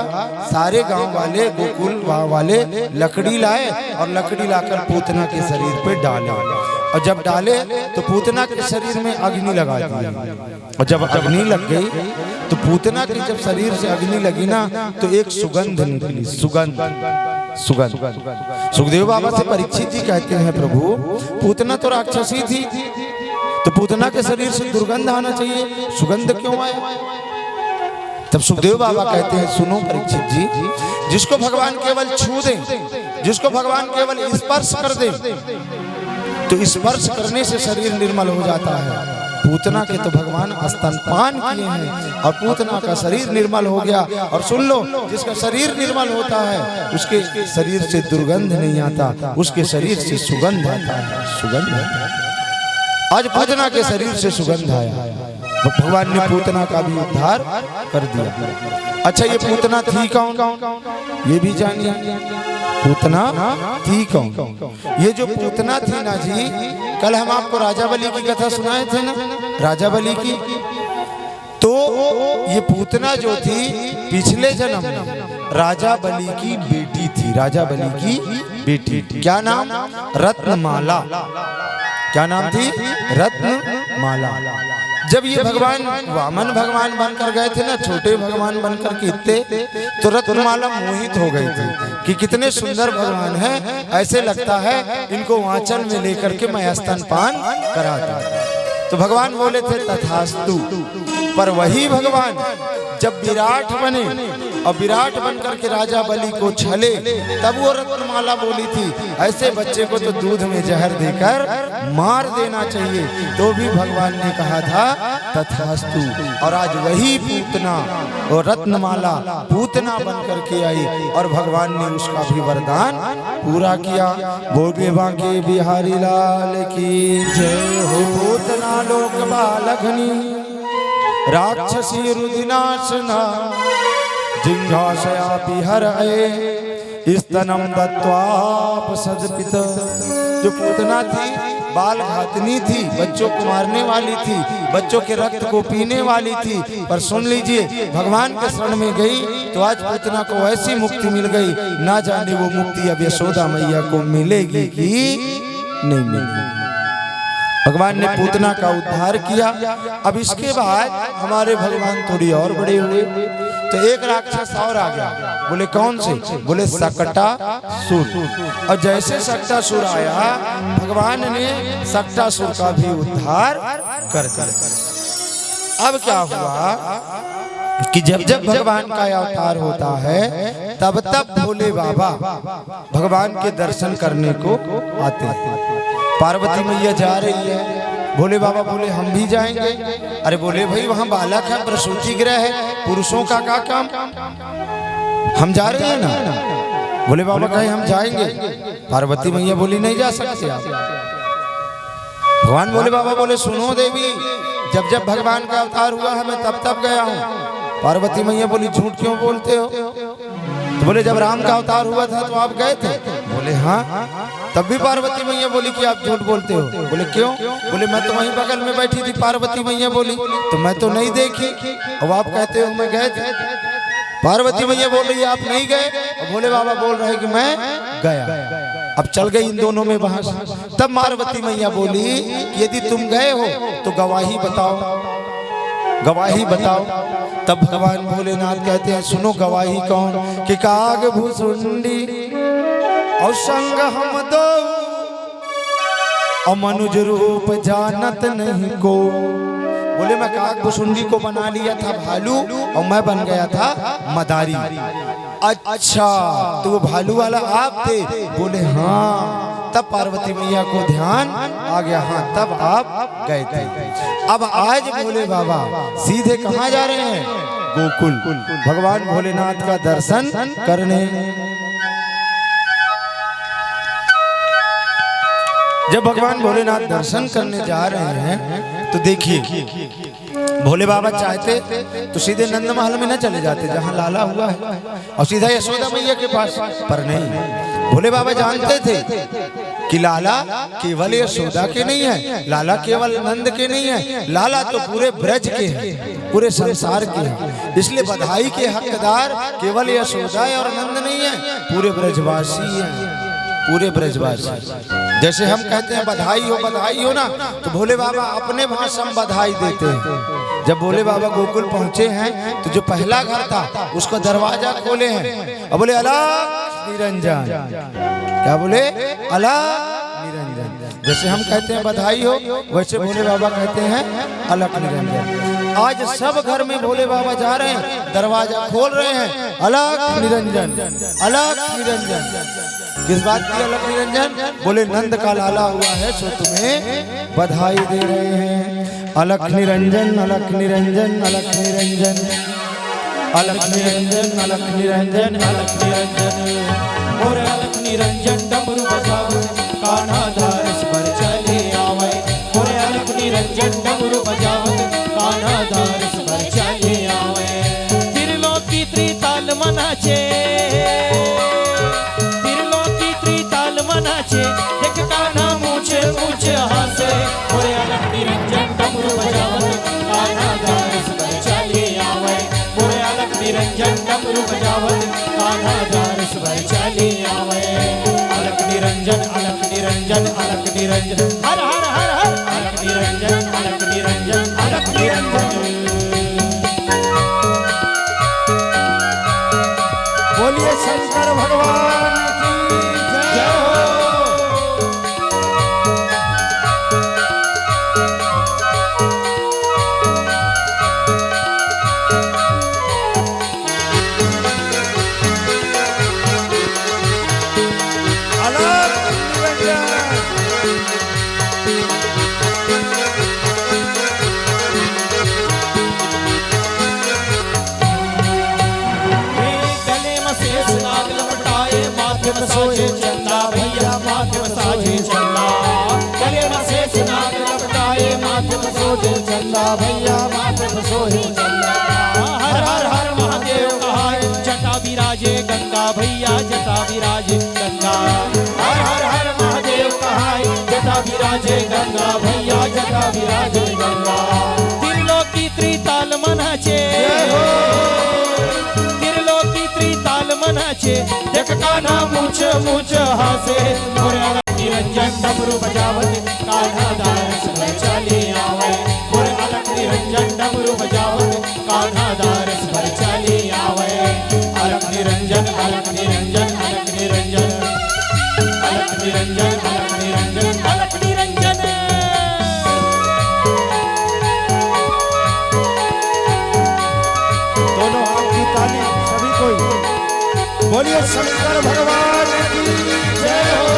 सारे गांव वाले, गोकुल गांव वाले लकड़ी लाए, और लकड़ी लाकर पूतना के शरीर पे डाले, और जब डाले तो पूतना के शरीर में अग्नि लगा दी। और जब अग्नि लग गई तो पूतना के जब शरीर से अग्नि लगी ना, तो एक सुगंध निकली। सुगंध सुखदेव बाबा से परीक्षित जी कहते हैं, प्रभु पूतना तो राक्षसी थी, तो पूतना के शरीर से दुर्गंध आना चाहिए, सुगंध क्यों आया? तब सुखदेव बाबा कहते हैं, सुनो परीक्षित जी, जिसको भगवान केवल छू दे, जिसको भगवान केवल स्पर्श कर दे, तो स्पर्श करने से शरीर निर्मल हो जाता है। पूतना के तो भगवान स्तनपान किए हैं, और पूतना का शरीर निर्मल हो गया। और सुन लो, जिसका शरीर निर्मल होता है उसके शरीर से दुर्गंध नहीं आता, उसके शरीर से सुगंध आता है। सुगंध आज पूतना के शरीर से सुगंध आया, भगवान ने पूतना का भी उद्धार कर दिया। अच्छा, ये पूतना थी कौन? ये भी जानिए, पूतना थी कौन? ये जो पूतना थी ना जी, कल हम आपको राजा बलि की कथा सुनाए थे ना, राजा बलि की। तो ये पूतना जो थी पिछले जन्म में राजा बलि की बेटी थी, राजा बलि की बेटी। क्या नाम? रत्नमाला। क्या नाम थी? रत्नमाला। जब ये भगवान वामन भगवान बनकर गए थे ना, छोटे भगवान बनकर के इतने, तो रत्नमाला मोहित हो गई थी कि कितने सुंदर भगवान हैं, ऐसे लगता है इनको आंचल में लेकर के मैं स्तनपान कराता। तो भगवान बोले थे तथास्तु। पर वही भगवान जब विराट बने और विराट बनकर के राजा बलि को छले, तब वो रत्नमाला बोली थी ऐसे बच्चे को तो दूध में जहर देकर मार देना चाहिए, तो भी भगवान ने कहा था तथास्तु। और आज वही पूतना और रत्नमाला पूतना बनकर के आई और भगवान ने उसका भी वरदान पूरा किया। बोले बांके बिहारी लाल की जय हो। पूतना लोक बालघनी राक्षसी रुदिनाशना जिंघाशयापि हरये स्तनम दत्वाप सजपित। जो पूतना थी बाल घातनी थी, बच्चों को मारने वाली थी, बच्चों के रक्त को पीने वाली थी, पर सुन लीजिए भगवान के शरण में गई तो आज पूतना को ऐसी मुक्ति मिल गई, ना जाने वो मुक्ति अब यशोदा मैया को मिलेगी कि नहीं मिलेगी। भगवान ने पूतना का उद्धार किया। अब इसके बाद हमारे भगवान थोड़ी और बड़े हुए तो एक राक्षस और आ गया। बोले कौन से? बोले सक्टासुर। और जैसे सक्टासुर आया भगवान ने सक्टासुर का भी उद्धार कर दिया। अब क्या हुआ कि जब जब भगवान का अवतार होता है तब तब भोले बाबा भगवान के दर्शन करने को आते हैं। पार्वती मैया जा रही है, भोले बाबा बोले हम भी जाएंगे। अरे बोले भाई वहाँ बालक है, प्रसूति गृह है, पुरुषों का क्या काम, हम जा रहे हैं ना। भोले बाबा कहे हम जाएंगे। पार्वती मैया बोली नहीं जा सकते आप। भगवान भोले बाबा बोले सुनो देवी, जब जब भगवान का अवतार हुआ है मैं तब तब गया हूँ। पार्वती मैया बोली झूठ क्यों बोलते हो? तो बोले जब राम का अवतार हुआ था तो आप गए थे। बोले हाँ। तब भी पार्वती मैया बोली कि आप झूठ बोलते हो। बोले क्यों? बोले मैं तो वहीं बगल में बैठी थी। पार्वती मैया बोली तो मैं तो नहीं देखी, अब आप कहते हो मैं गए थे। पार्वती मैया बोल रही आप नहीं गए, और भोले बाबा बोल रहे कि मैं गया। अब चल गई इन दोनों में बहस। तब पार्वती मैया बोली कि यदि तुम गए हो तो गवाही बताओ, गवाही बताओ। तब भगवान भोलेनाथ कहते हैं सुनो गवाही कौन? कि काग भूसुंडी और संग हम दो और मनुज रूप जानत नहीं को। बोले मैं काग भूसुंडी को बना लिया था भालू और मैं बन गया था मदारी। अच्छा तो वो भालू वाला आप थे? बोले हाँ। तब पार्वती मैया को ध्यान आ गया, हाँ तब आप गए थे। अब आज भोले बाबा सीधे कहाँ जा रहे हैं? गोकुल, भगवान भोलेनाथ का दर्शन करने। जब भगवान भोलेनाथ दर्शन करने जा रहे हैं तो देखिए भोले बाबा चाहते तो सीधे नंद महल में न चले जाते जहां लाला हुआ है और सीधा यशोदा मैया के पास, पर नहीं। भोले बाबा जानते थे कि लाला केवल यशोदा के नहीं है, लाला केवल नंद के नहीं है, लाला तो पूरे ब्रज के हैं, पूरे संसार के हैं। इसलिए बधाई के हकदार केवल यशोदा और नंद नहीं है, पूरे ब्रजवासी हैं, पूरे ब्रजवासी। जैसे हम कहते हैं बधाई हो ना, तो भोले बाबा अपने भाषा में बधाई देते हैं। जब भोले बाबा गोकुल पहुंचे हैं तो जो पहला घर था उसका दरवाजा खोले हैं और बोले अलग निरंजन। क्या बोले? अलग निरंजन। जैसे हम कहते हैं बधाई हो, वैसे भोले बाबा कहते हैं अलग निरंजन। आज सब घर में भोले बाबा जा रहे हैं, दरवाजा खोल रहे हैं, अलग निरंजन, अलग निरंजन। किस बात की अलग निरंजन? बोले नंद का लाला हुआ है सो तुम्हें बधाई दे रहे हैं। अलग निरंजन, अलग निरंजन, अलग निरंजन, अलग निरंजन, अलग निरंजन, अलग निरंजन। और अलग निरंजन डमरू बजाओ कान्हा धारस पर चले आवे। और अलग निरंजन डमरू बजाओ कान्हा धारस पर चले आवे। त्रिलोकी त्रिताल मनाचे, त्रिलोकी त्रिताल मनाचे, देख कान्हा मुझे मुझे हासे। और अलग निरंजन डमरू बजाओ कान्हा धारस पर चले आवे। और अलग निरंजन डमरू बजाओ कान्हा धारस पर चले आवे। अलग निरंजन, अलग निरंजन, अलग निरंजन, हर हर हर हर। अलग निरंजन, अलग निरंजन, अलग निरंजन। बोलिए शंकर भगवान की जय हो। गले में शेष नाग लपटाए माथे में साजे चंदा भैया माथे में साजे चंदा गले में शेष नाग लपटाए माथे में साजे चंदा भैया माथे में सोहे चंदा हर हर हर महादेव कहाय जटा विराजे गंगा भैया जटा विराजे गंगा हर हर हर महादेव कहाय जटा विराजे गंगा भैया जटा विराजे गंगा त्रिलोकी त्रिताल मनाचे मनाचे देख कान्हा मूछ मूछ हासे मोरे अलग निरंजन डमरू बजावत कान्हा दारस भर चले आवे मोरे अलग निरंजन डमरू बजावत कान्हा दारस भर चले आवे अलग निरंजन अलग निरंजन अलग निरंजन अलग निरंजन अलग निरंजन अलग निरंजन दोनों हाथ की ताली सभी कोई बोलिए शंकर भगवान की जय हो।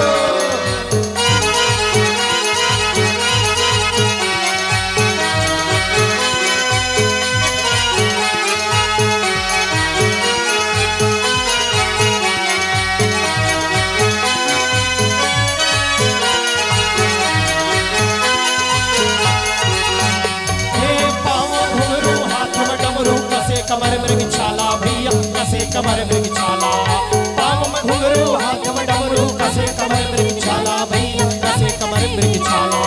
कमर मृग छाला भैया कसे कमर मृग छाला पाव में घुंघरू हाथ में डमरू कसे कमर मृग छाला भैया कसे कमर मृग छाला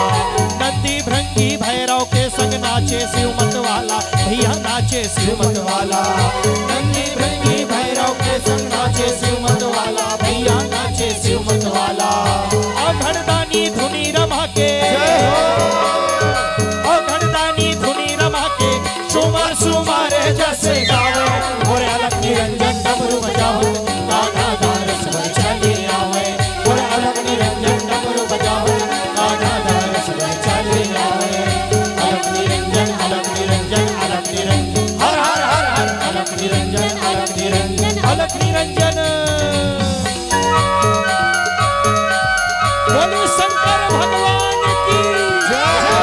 नंदी भृंगी भैरव के संग नाचे शिव मत वाला भैया नाचे शिव मत वाला नंदी भृंगी भैरव के संग नाचे शिव मत वाला भैया नाचे शिव मत वाला अघड़दानी धुनी रमा के अघड़दानी धुनी रमा के सुमार सुमार जैसे गावे मोरे अलग निरंजन डमरू बजावत कान्हा दारस भर चले आवे मोरे अलग निरंजन डमरू बजावत कान्हा दारस भर चले आवे अलग निरंजन अलग निरंजन अलग निरंजन हर हर हर हर अलग निरंजन अलग निरंजन अलग निरंजन बोलो शंकर भगवान की जय हो।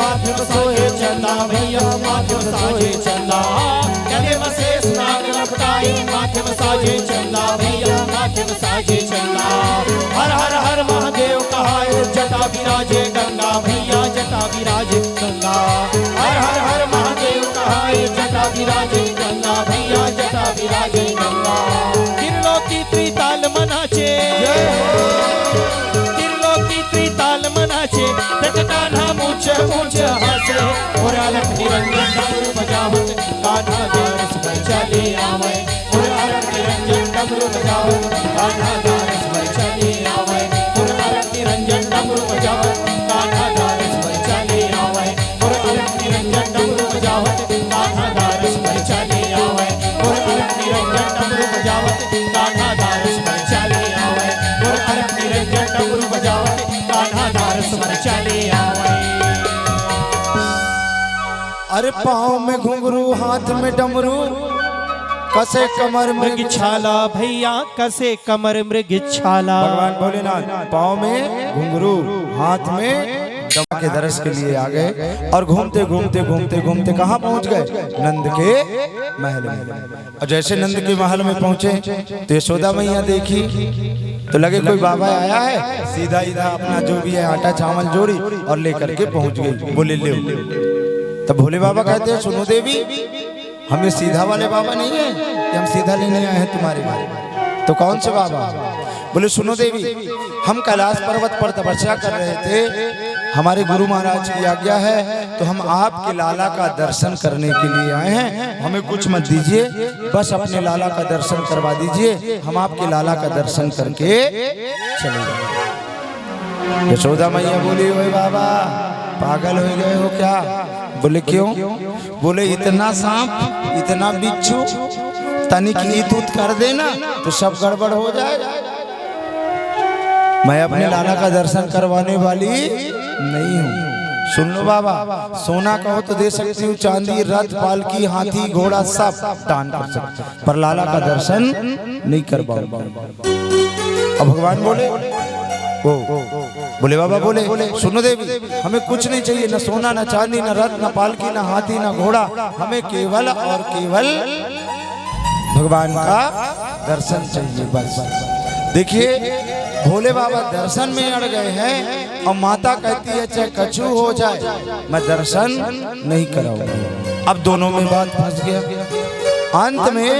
माथे में सोहे चंदा भैया माथे में साजे चंदा गले में शेष नाग लपटाए माथे में साजे चंदा भैया माथे में साजे चंदा हर हर हर महादेव कहाय जटा विराजे गंगा भैया जटा विराजे गंगा हर हर हर महादेव कहाय जटा विराजे गंगा भैया जटा विराजे गंगा त्रिलोकी त्रिताल मनाचे त्रिलोकी त्रिताल मनाचे देख कान्हा मूछ मूछ हासे और अलग निरंजन डमरू बजावत कान्हा दारस भर चले आवे और अलग निरंजन डमरू बजावत कान्हा दारस भर चले आवे और अलग निरंजन डमरू बजावत कान्हा दारस भर चले आवे और अलग निरंजन डमरू बजावत कान्हा दारस भर चले आवे और अलग निरंजन डमरू बजावत कान्हा दारस भर चले आवे और अलग निरंजन डमरू बजावत कान्हा दारस भर चले आवे। अरे पाँव में घुंघरू हाथ में डमरू कसे कमर मृग छाला भैया कसे कमर मृग छाला भगवान भोलेनाथ पाँव में घुंघरू हाथ में दमा के दरस के लिए आ गए और घूमते घूमते घूमते घूमते कहाँ पहुंच गए नंद के महल में। और जैसे नंद के महल में पहुंचे तो यशोदा मैया देखी तो लगे कोई बाबा आया है, सीधा इधर अपना जो भी है आटा चावल जोड़ी और लेकर के पहुंच गई। बोले ले तब भोले बाबा कहते हैं सुनो देवी हम ये सीधा वाले बाबा नहीं है कि हम सीधा लेने आए हैं तुम्हारे बारे। तो कौन से बाबा? बोले सुनो देवी हम कैलाश पर्वत पर तपस्या कर रहे थे, हमारे गुरु महाराज की आज्ञा है तो हम आपके लाला का दर्शन करने के लिए आए हैं, हमें कुछ मत दीजिए, बस अपने लाला का दर्शन करवा दीजिए, हम आपके लाला का दर्शन करके चले जाएंगे। यशोदा मैया बोली ओए बाबा पागल हो गए हो क्या? बोले क्यों? बोले इतना सांप इतना बिच्छू तनिक ईद कर देना तो सब गड़बड़ हो जाएगा। मैं अपने लाला का दर्शन करवाने वाली नहीं हूँ। सुन लो बाबा, सोना कहो तो दे सकती हूँ, चांदी रथ पालकी हाथी घोड़ा सब दान कर सकते, पर लाला का दर्शन नहीं कर पाऊंगा। अब भगवान बोले बोले बाबा बोले सुनो देवी, हमें कुछ नहीं चाहिए, न सोना न चांदी न रथ न पालकी न हाथी न घोड़ा, हमें केवल और केवल भगवान का दर्शन चाहिए बस। देखिए भोले बाबा दर्शन में अड़ गए हैं और माता कहती है चाहे कछु हो जाए मैं दर्शन नहीं कराऊंगा। अब दोनों में बात फंस गया। अंत में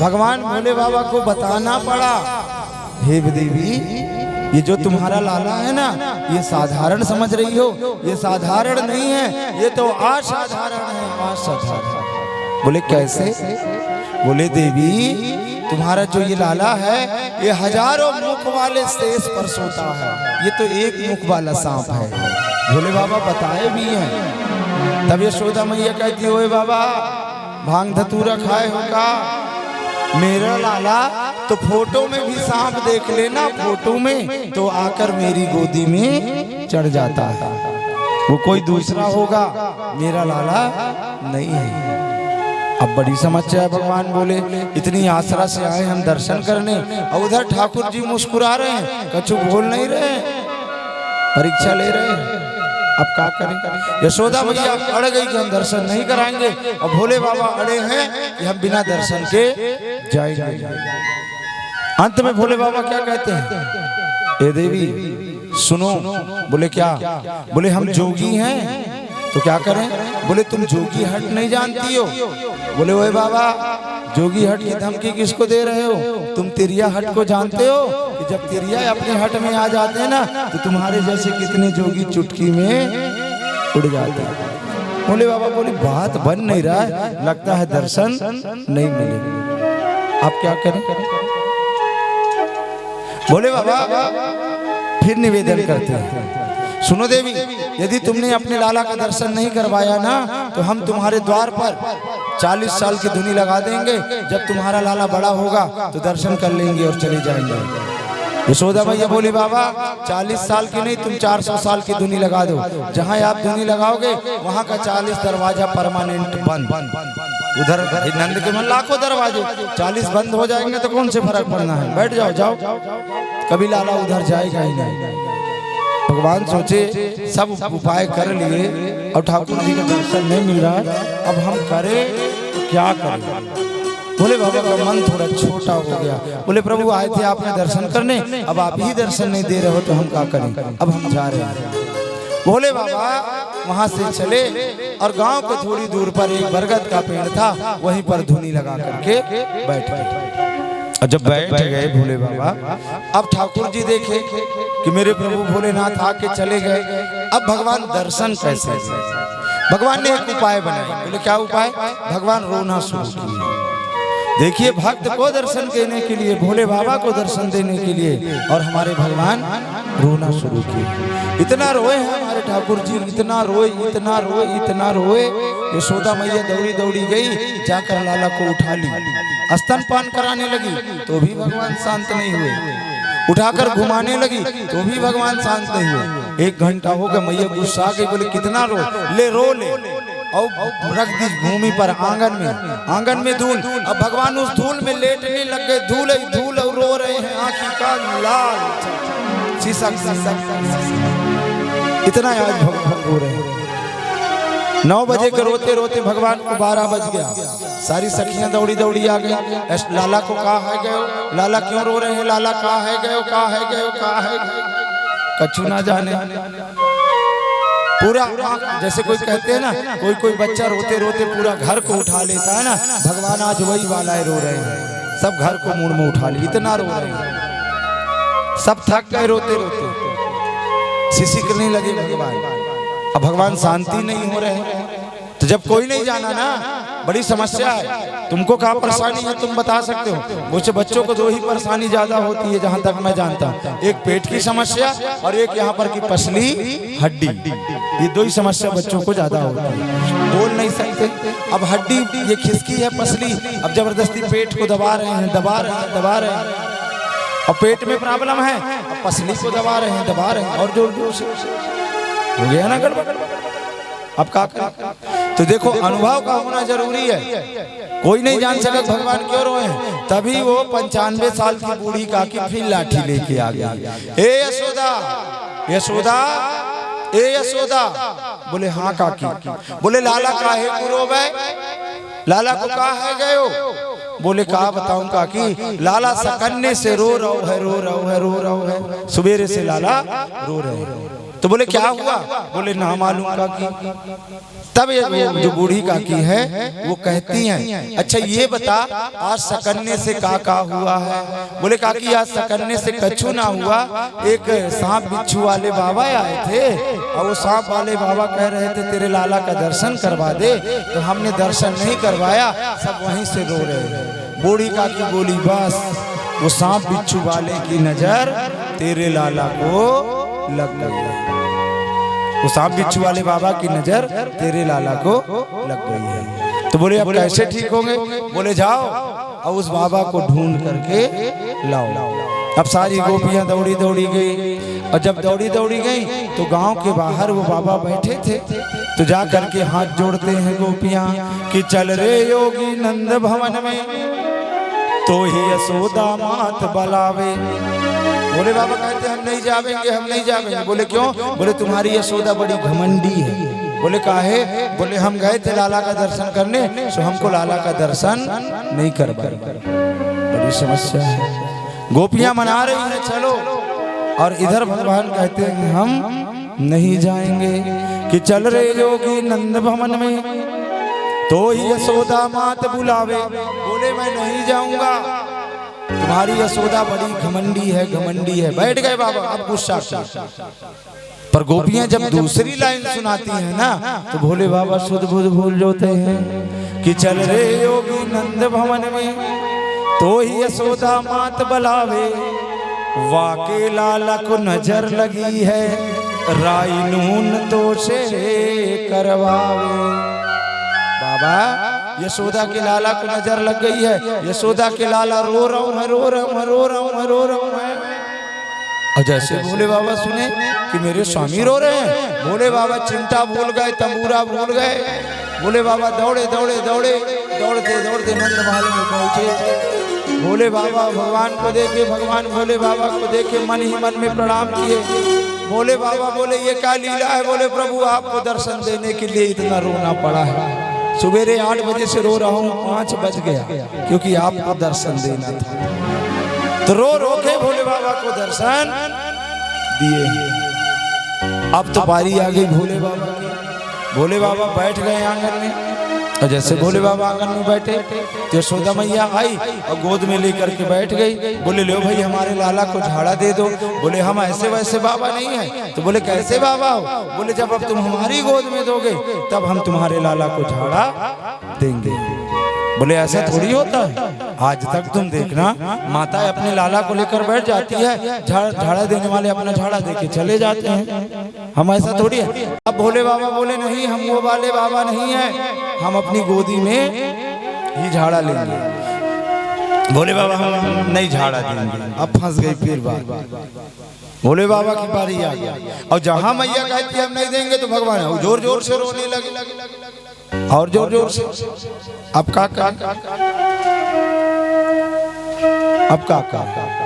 भगवान भोले बाबा को बताना पड़ा, हे देवी ये जो तुम्हारा लाला है ना ये साधारण समझ रही हो, ये साधारण नहीं है, ये तो असाधारण है, असाधारण। बोले कैसे? बोले देवी तुम्हारा जो ये लाला है ये हजारों मुख वाले शेष पर सोता है, ये तो एक मुख वाला सांप है। भोले बाबा बताए भी हैं। तब यशोदा मैया कहती है ओए बाबा भांग धतूरा खाए हो का? मेरा लाला तो फोटो में भी सांप देख लेना, फोटो में तो आकर मेरी गोदी में चढ़ जाता है, वो कोई दूसरा होगा, मेरा लाला नहीं है। अब बड़ी समस्या है। भगवान बोले इतनी आसरा से आए हम दर्शन करने और उधर ठाकुर जी मुस्कुरा रहे हैं, कछु बोल नहीं रहे, परीक्षा ले रहे हैं। अब क्या करें? यशोदा मैया अड़ गई कि हम दर्शन नहीं कराएंगे और भोले बाबा अड़े हैं कि हम बिना दर्शन के जाएंगे। अंत में भोले बाबा क्या कहते हैं? ए देवी सुनो। बोले क्या? बोले हम जोगी हैं तो क्या करें? बोले तुम जोगी हट नहीं जानती हो। बोले ओए बाबा जोगी हट की धमकी किसको दे रहे हो? तुम तिरिया हट को जानते हो कि जब तिरिया अपने हट में आ जाते हैं ना तो तुम्हारे जैसे कितने जोगी चुटकी में उड़ जाते हैं। बोले बाबा बोले बात बन नहीं रहा है, लगता है दर्शन नहीं मिलेगा, आप क्या करें? बोले बाबा फिर निवेदन करते हैं, सुनो देवी यदि तुमने अपने लाला का दर्शन नहीं करवाया ना तो हम तुम्हारे द्वार पर 40 साल की धुनी लगा देंगे, जब तुम्हारा लाला बड़ा होगा तो दर्शन कर लेंगे और चले जाएंगे। यशोदा मैया बोली बाबा 40 साल की नहीं तुम 400 साल की धुनी लगा दो, जहां आप धुनी लगाओगे वहां का 40 दरवाजा परमानेंट बंद। उधर नंद के मन लाखों दरवाजे, 40 बंद हो जाएंगे तो कौन से फर्क पड़ना है, बैठ जाओ जाओ, कभी लाला उधर जाएगा ही नहीं। भगवान सोचे सब उपाय कर लिए और ठाकुर जी का दर्शन नहीं मिल रहा है, अब हम करें तो क्या करें? बोले बाबा का मन थोड़ा छोटा हो गया। बोले प्रभु आए थे आपने दर्शन करने, अब आप ही दर्शन नहीं दे रहे हो तो हम क्या करें? अब हम जा रहे हैं। बोले बाबा वहां से चले और गांव के थोड़ी दूर पर एक बरगद का पेड़ था, वहीं पर धुनी लगा करके बैठ गए। और जब बैठ गए भोले बाबा, अब ठाकुर जी देखे कि मेरे प्रभु भोलेनाथ आके चले गए, अब भगवान दर्शन कैसे? भगवान ने एक उपाय बनाया। बोले क्या उपाय? भगवान रोना शुरू किए। देखिए भक्त को दर्शन देने के लिए, भोले बाबा को दर्शन देने के लिए, और हमारे भगवान रोना शुरू किए। इतना रोए हैं हमारे ठाकुर जी, इतना रोए इतना रोए इतना रोए। यशोदा मैया दौड़ी दौड़ी गई, जाकर लाला को उठा ली, स्तनपान कराने लगी तो भी भगवान शांत नहीं हुए, उठाकर घुमाने लगी तो भी भगवान शांत नहीं हुए। 1 घंटा हो गया, मैया गुस्सा आ गई, बोले कितना रो ले, रो ले, और रख दी भूमि पर आंगन में धूल। अब भगवान उस धूल में लेटने लग गए, धूल ही धूल, और रो रहे हैं, आंखी का लाल शीशा इतना आज भगवान रो रहे हैं। 9 बजे के रोते रोते भगवान को 12 बज गया। सारी सखियां दौड़ी दौड़ी आ गई, लाला को कहा है गए, लाला क्यों रो रहे हैं, लाला कहा है गए, कहा है गए, कहा है गए, कछु ना जाने। पूरा जैसे कोई कहते हैं ना, कोई बच्चा रोते रोते पूरा घर को उठा लेता है ना, भगवान आज वही वाला है, रो रहे हैं, सब घर को मुड़ में उठा लिए, इतना रो रहे हैं, सब थक गए रोते रोते, सिसकने लगे भगवान। अब भगवान शांति नहीं हो रहे, तो जब कोई नहीं जाना ना, बड़ी समस्या है, तुमको क्या परेशानी है तुम बता सकते हो। मुझे बच्चों को 2 ही परेशानी ज्यादा होती है जहां तक मैं जानता हूं, एक पेट की समस्या और एक यहाँ पर की पसली हड्डी, ये 2 ही समस्या बच्चों को ज्यादा होती है, बोल नहीं सकते। अब हड्डी ये खिसकी है पसली, अब जबरदस्ती पेट को दबा रहे हैं दबा रहे हैं और पेट में प्रॉब्लम है, अब पसली को दबा रहे हैं और जोर जोर से हो गया ना गड़बड़। अब क्या करें? तो देखो अनुभव का होना जरूरी है, कोई नहीं जान सका भगवान क्यों रोए हैं। तभी वो 95 साल की बूढ़ी काकी फिर लाठी लेके आ गई। ए यशोदा, यशोदा, ए यशोदा। बोले हाँ काकी। बोले लाला काहे को रोवे, लाला को कहा है गए हो? बोले कहा बताऊं काकी, लाला सकन्ने से रो रहा है, सवेरे से लाला रो रहे हैं। तो बोले क्या हुआ? बोले ना मालूम काकी। तब ये जो बूढ़ी काकी है वो कहती हैं अच्छा ये बता आज सकन्ने से का हुआ है? बोले काकी आज सकन्ने से कछु ना हुआ, एक सांप बिच्छू वाले बाबा आए थे और वो सांप वाले बाबा कह रहे थे तेरे लाला का दर्शन करवा दे, तो हमने दर्शन नहीं करवाया, सब वहीं से रो रहे। बूढ़ी काकी बोली बस वो सांप बिच्छू वाले की नजर तेरे लाला को लग गई, वो सांप बिच्छू वाले बाबा की नजर तेरे लाला को लग गई है। तो बोले अब कैसे ठीक होंगे? बोले जाओ और उस बाबा को ढूंढ करके लाओ। अब सारी गोपियां दौड़ी गई और जब दौड़ी गई तो गांव के बाहर वो बाबा बैठे थे। तो जा करके हाथ जोड़ते हैं गोपियां कि चल रे योगी नंद भवन में, तो ही यशोदा मात बलावे। बोले बाबा कहते हम नहीं जावेंगे। बोले क्यों? बोले तुम्हारी यशोदा बड़ी घमंडी है। बोले काहे? बोले हम गए थे लाला का दर्शन करने, सो हमको लाला का दर्शन नहीं कर पाए। बड़ी समस्या है, गोपियां मना रही हैं चलो, और इधर भगवान कहते हैं हम नहीं जाएंगे कि चल रे योगी नंद भवन में, तो ही यशोदा मात बुलावे। बोले मैं नहीं जाऊंगा, तुम्हारी यशोदा बड़ी घमंडी है। बैठ गए बाबा, अब गुस्सा। पर गोपियां जब दूसरी लाइन सुनाती हैं ना तो भोले बाबा शुद्ध बुद्ध भूल जाते हैं कि चल रे योगी नंद भवन में, तो ही यशोदा मात बुलावे। वाके लाला को नजर लगी है, राई नून तो से करवावे। बाबा यशोदा के लाला को नजर लग गई है, यशोदा के लाला रो रहा हूं। और जैसे भोले बाबा सुने कि मेरे स्वामी रो रहे हैं, भोले बाबा चिंता भूल गए, तंबूरा भूल गए। भोले बाबा दौड़ते नंद महल में पहुंचे। भोले बाबा भगवान को देखे, भगवान भोले बाबा को देखे, मन ही मन में प्रणाम किए। भोले बाबा बोले ये क्या लीला है? बोले प्रभु आपको दर्शन देने के लिए इतना रोना पड़ा है, सवेरे 8 बजे से रो रहा हूँ, 5 बज गया क्योंकि आपको दर्शन देना था। तो रो के भोले बाबा को दर्शन दिए। अब तो बारी आ गई भोले बाबा की। भोले बाबा बैठ गए आंगन में, और जैसे भोले बाबा आंगन में बैठे तो यशोदा मैया आई और गोद में लेकर के बैठ गई। बोले लो भाई हमारे लाला को झाड़ा दे दो। बोले हम ऐसे वैसे बाबा नहीं हैं। तो बोले कैसे बाबा हो? बोले जब अब तुम हमारी गोद में दोगे तब हम तुम्हारे लाला को झाड़ा देंगे। बोले ऐसा थोड़ी होता है, आज तक तुम देखना माता अपने लाला को लेकर बैठ जाती है, झाड़ा देने वाले अपना झाड़ा देके चले जाते हैं, हम ऐसा थोड़ी है। अब भोले बाबा बोले नहीं हम वो वाले बाबा नहीं है, हम अपनी गोदी में ही झाड़ा लेंगे। भोले बाबा हम नहीं झाड़ा देंगे। अब फंस गई फिर बात। भोले बाबा की बारी आ गई और जहां मैया कहती हम नहीं देंगे तो भगवान जोर जोर से रोने लगे और जोर जोर से। अब का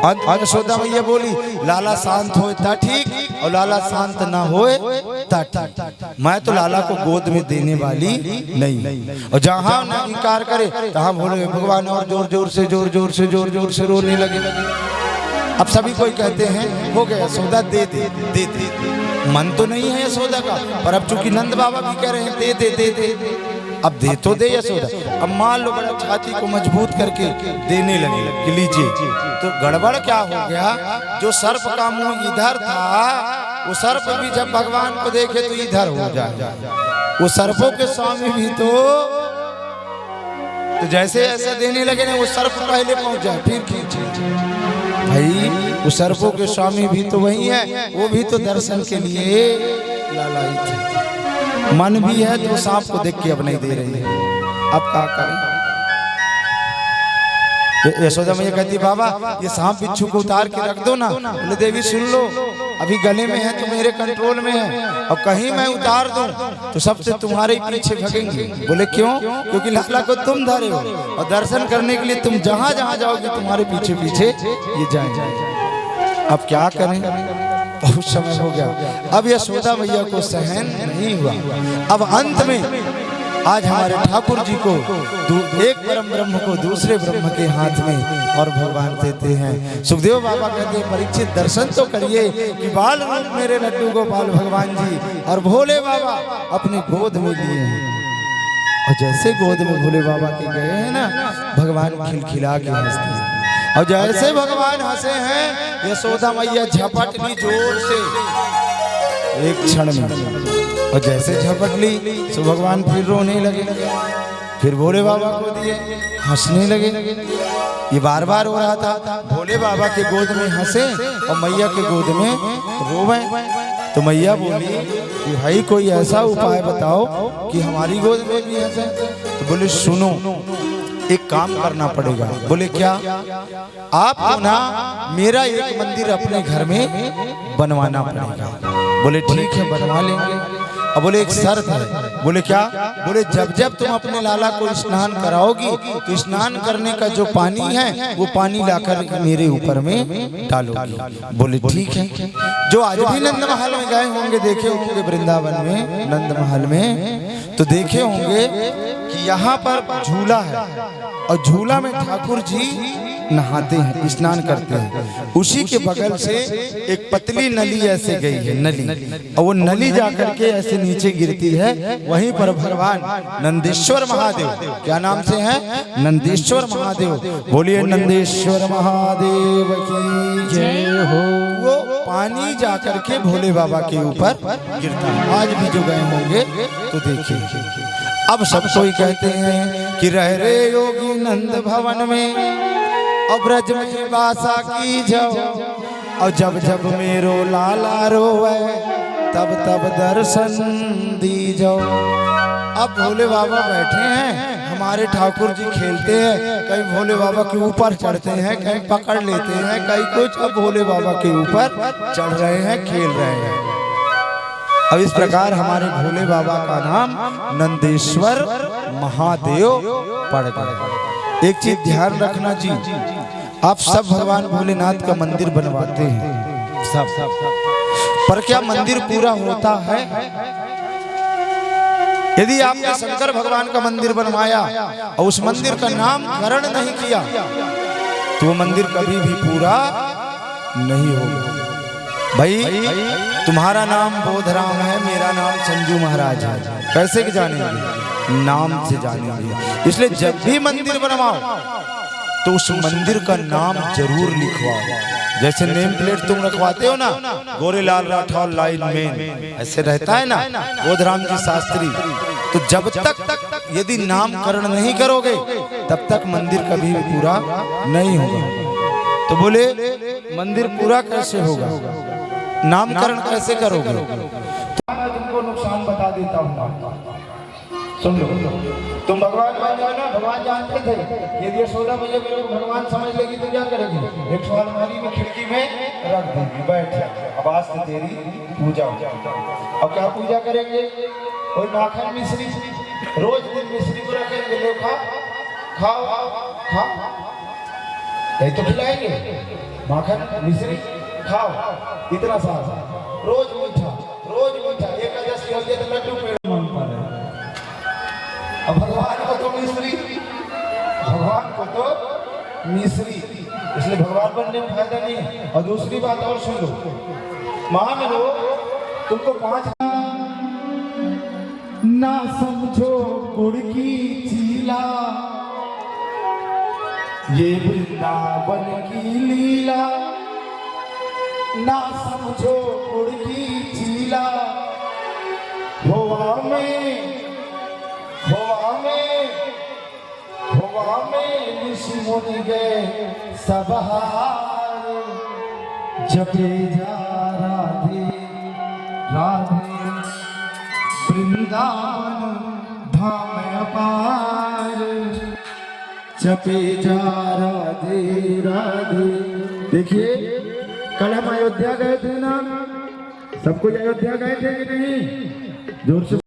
आज यशोदा मैया बोली लाला शांत होए ता ठीक और लाला शांत ना होए ता ठीक। मैं तो लाला को गोद में देने वाली नहीं। और जहां ना इनकार करे तहां बोले भगवान और जोर जोर से रोने लगे। अब सभी कोई कहते हैं हो गया यशोदा दे दे। मन तो नहीं है यशोदा का, पर अब चूंकि नंद बाबा भी कह रहे हैं दे। अब दे तो दे यशोदा। अब मान लो बड़ा छाती को मजबूत करके देने लगे कि लीजिए। तो गड़बड़ क्या हो गया, जो सर्प का मुंह इधर था वो सर्प भी जब भगवान को देखे तो इधर हो जाए। वो सर्पों के स्वामी भी तो तो जैसे ऐसा देने लगे ना वो सर्प पहले पहुंच जाए फिर खींचे। भाई वो सर्पों के स्वामी भी तो वही है, वो भी तो दर्शन के लिए लालायित है। मन भी है तो सांप को देख के अब नहीं दे रही है। अब क्या करें? यशोदा मैया कहती बाबा ये सांप बिच्छू को उतार के रख दो ना। बोले देवी सुन लो, अभी गले में है तो मेरे कंट्रोल में है, और कहीं मैं उतार दूं तो सबसे तुम्हारे ही पीछे भगेंगे। बोले क्यों? क्योंकि लाला को तुम धरे हो और दर्शन करने के लिए तुम जहां जहां जाओगे तुम्हारे पीछे पीछे ये जाएंगे। अब क्या करें? बहुत समय हो गया, अब यशोदा मैया को सहन नहीं हुआ। अब अंत में आज हमारे ठाकुर जी को एक परम ब्रह्म को दूसरे ब्रह्म के हाथ में और भगवान देते हैं। सुखदेव बाबा कहते हैं परीक्षित दर्शन तो करिए कि बाल रूप मेरे लड्डू गोपाल भगवान जी और भोले बाबा अपने गोद में लिए हैं। और जैसे गोद में भोले बाबा के गए हैं ना, भगवान खिलखिला के हंसते हैं। और जैसे भगवान हंसे हैं, यशोदा मैया झपट ली जोर से एक क्षण में, और जैसे झपट ली तो भगवान फिर रोने लगे, फिर भोले बाबा को दिए, हंसने लगे। ये बार बार हो रहा था, भोले बाबा के गोद में हंसे और मैया के गोद में रोवे। तो मैया बोली कि भाई कोई ऐसा उपाय बताओ कि हमारी गोद में भी हंसे। तो बोले सुनो, एक काम करना पड़ेगा। बोले क्या? आपको ना मेरा एक मंदिर अपने घर में बनवाना पड़ेगा। बोले ठीक है बनवा लेंगे। अब बोले एक शर्त है। बोले क्या? बोले जब जब तुम अपने लाला को स्नान कराओगी तो स्नान करने का जो पानी है वो पानी लाकर मेरे ऊपर में डालोगी। बोले ठीक है। जो आज भी नंद महल में गए होंगे, देखे होंगे वृंदावन में नंद महल में, तो देखे होंगे कि यहाँ पर झूला है और झूला में ठाकुर जी नहाते हैं, स्नान करते हैं। उसी के बगल से एक पतली नली ऐसे गई है, नली, और वो नली जाकर के ऐसे नीचे गिरती है। वहीं पर भगवान नंदेश्वर महादेव, क्या नाम से है? नंदेश्वर महादेव। बोलिए नंदेश्वर महादेव की जय हो। वो पानी जाकर के भोले बाबा के ऊपर गिरता है। आज भी जो गए होंगे तो देखिए। अब सब कोई कहते हैं कि रह रे योगी नंद भवन में और ब्रज में वासा की जाओ, और जब जब मेरो लाला रोवे तब तब दर्शन दी जाओ। अब भोले बाबा बैठे हैं, हमारे ठाकुर जी खेलते हैं, कहीं भोले बाबा के ऊपर चढ़ते हैं, कहीं पकड़ लेते हैं, कहीं कुछ। अब भोले बाबा के ऊपर चढ़ रहे हैं, खेल रहे हैं। अब इस प्रकार हमारे भोले बाबा का नाम नंदेश्वर महादेव पड़ गया। एक चीज ध्यान रखना जी, आप सब भगवान भोलेनाथ का मंदिर बनवाते हैं सब, पर क्या मंदिर पूरा होता है? यदि आपने शंकर भगवान का मंदिर बनवाया और उस मंदिर का नामकरण नहीं किया तो वो मंदिर कभी भी पूरा नहीं होगा। भाई तुम्हारा नाम बोधराम है, मेरा नाम संजू महाराज है, कैसे जानेंगे? नाम से जानेंगे। इसलिए जब भी मंदिर बनवाओ तो उस मंदिर का नाम जरूर लिखवाओ। जैसे नेम प्लेट तुम रखवाते हो ना, गोरेलाल राठौर लाइन में, ऐसे रहता है ना बोधराम जी शास्त्री। तो जब तक यदि नामकरण नहीं करोगे तब तक मंदिर कभी भी पूरा नहीं होगा। तो बोले मंदिर पूरा कैसे होगा? नामकरण कैसे करोगे? तो मैं तुमको नुकसान बता देता हूँ, सुन लो। तुम भगवान मान जाओ ना, भगवान जानते थे यदि यशोदा मैया मेरे को भगवान समझ लेगी तो क्या करेगी? एक सौ अलमारी में खिड़की में रख देगी, बैठ जा, अब आज से तेरी पूजा हो। अब क्या पूजा करेंगे? कोई माखन मिश्री, रोज दिन मिश्री को रखेंगे, लो खाओ खाओ, नहीं तो खिलाएंगे माखन मिश्री खाओ, इतना सारा रोज मीठा, रोज मीठा। एकादशी हो गया तो लड्डू पेड़ मांगता है। अब भगवान को तो मिश्री, भगवान को तो मिश्री, इसलिए भगवान बनने में फायदा नहीं है। और दूसरी बात और सुन लो, मान लो तुमको 5 ना समझो गुड़ की चीला, ये वृंदावन की लीला, ना समझो गुड़ की चीला, खोआ में में ऋषि मुनि गए सब हार, जपे जा राधे राधे वृंदावन धाम अपार, जपे जा राधे राधे। देखिए कल हम अयोध्या गए थे ना, सब कुछ अयोध्या गए थे कि नहीं? जोर से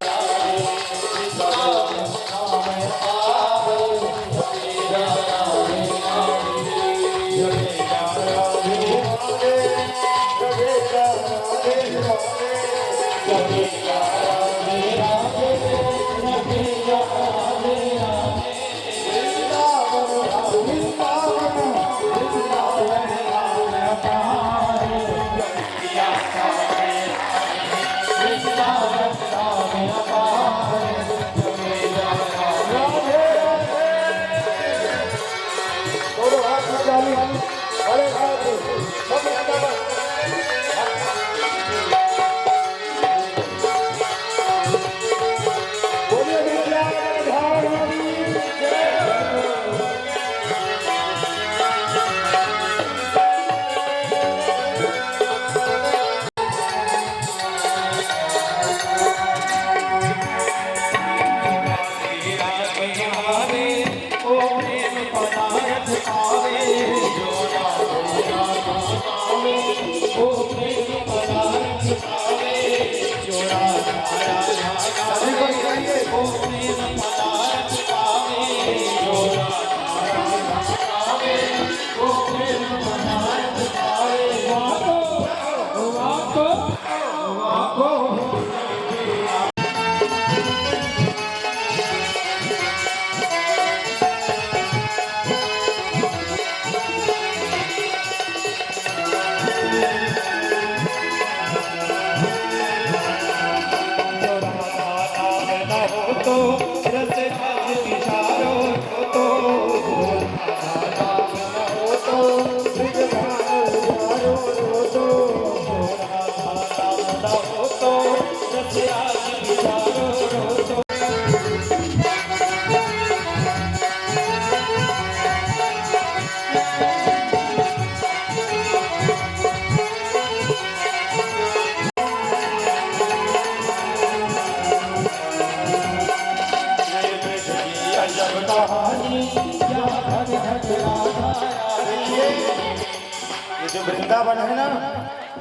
वृंदावन है ना,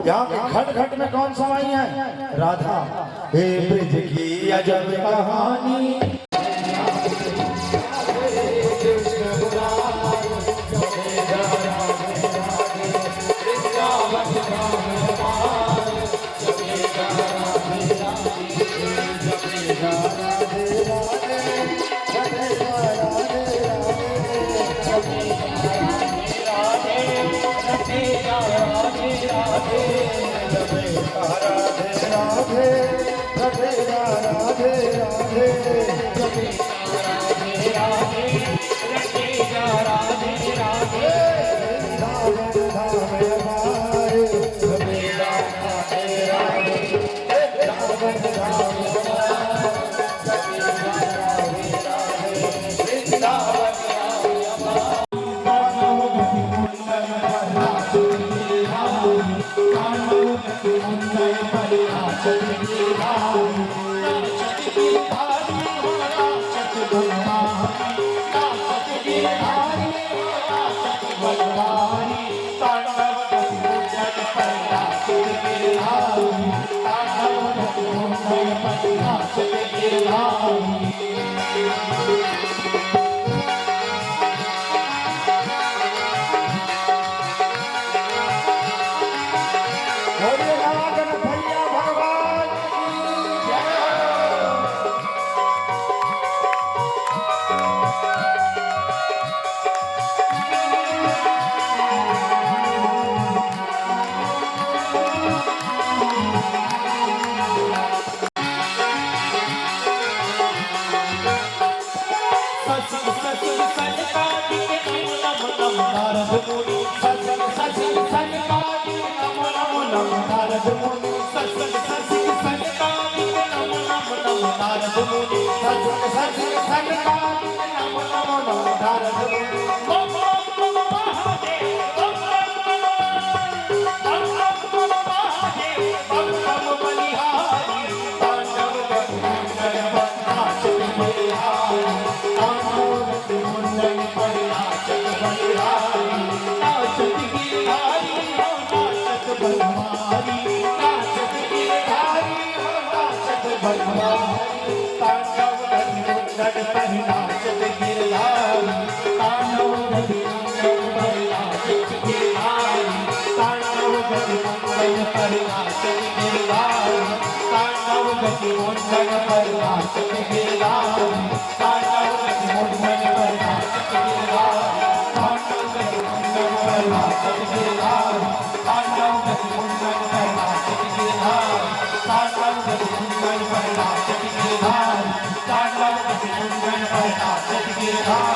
यहाँ के घट घट में कौन समाई है? राधा। हे ब्रज की अजब कहानी, तांडव गति मुंडन पर नाचत गिरधारी तांडव गति मुंडन पर नाचत गिरधारी तांडव गति मुंडन पर नाचत गिरधारी तांडव गति मुंडन पर नाचत गिरधारी तांडव गति मुंडन पर नाचत गिरधारी तांडव गति मुंडन पर नाचत गिरधारी तांडव गति मुंडन पर नाचत गिरधारी तांडव गति मुंडन पर नाचत गिरधारी तांडव गति मुंडन पर नाचत गिरधारी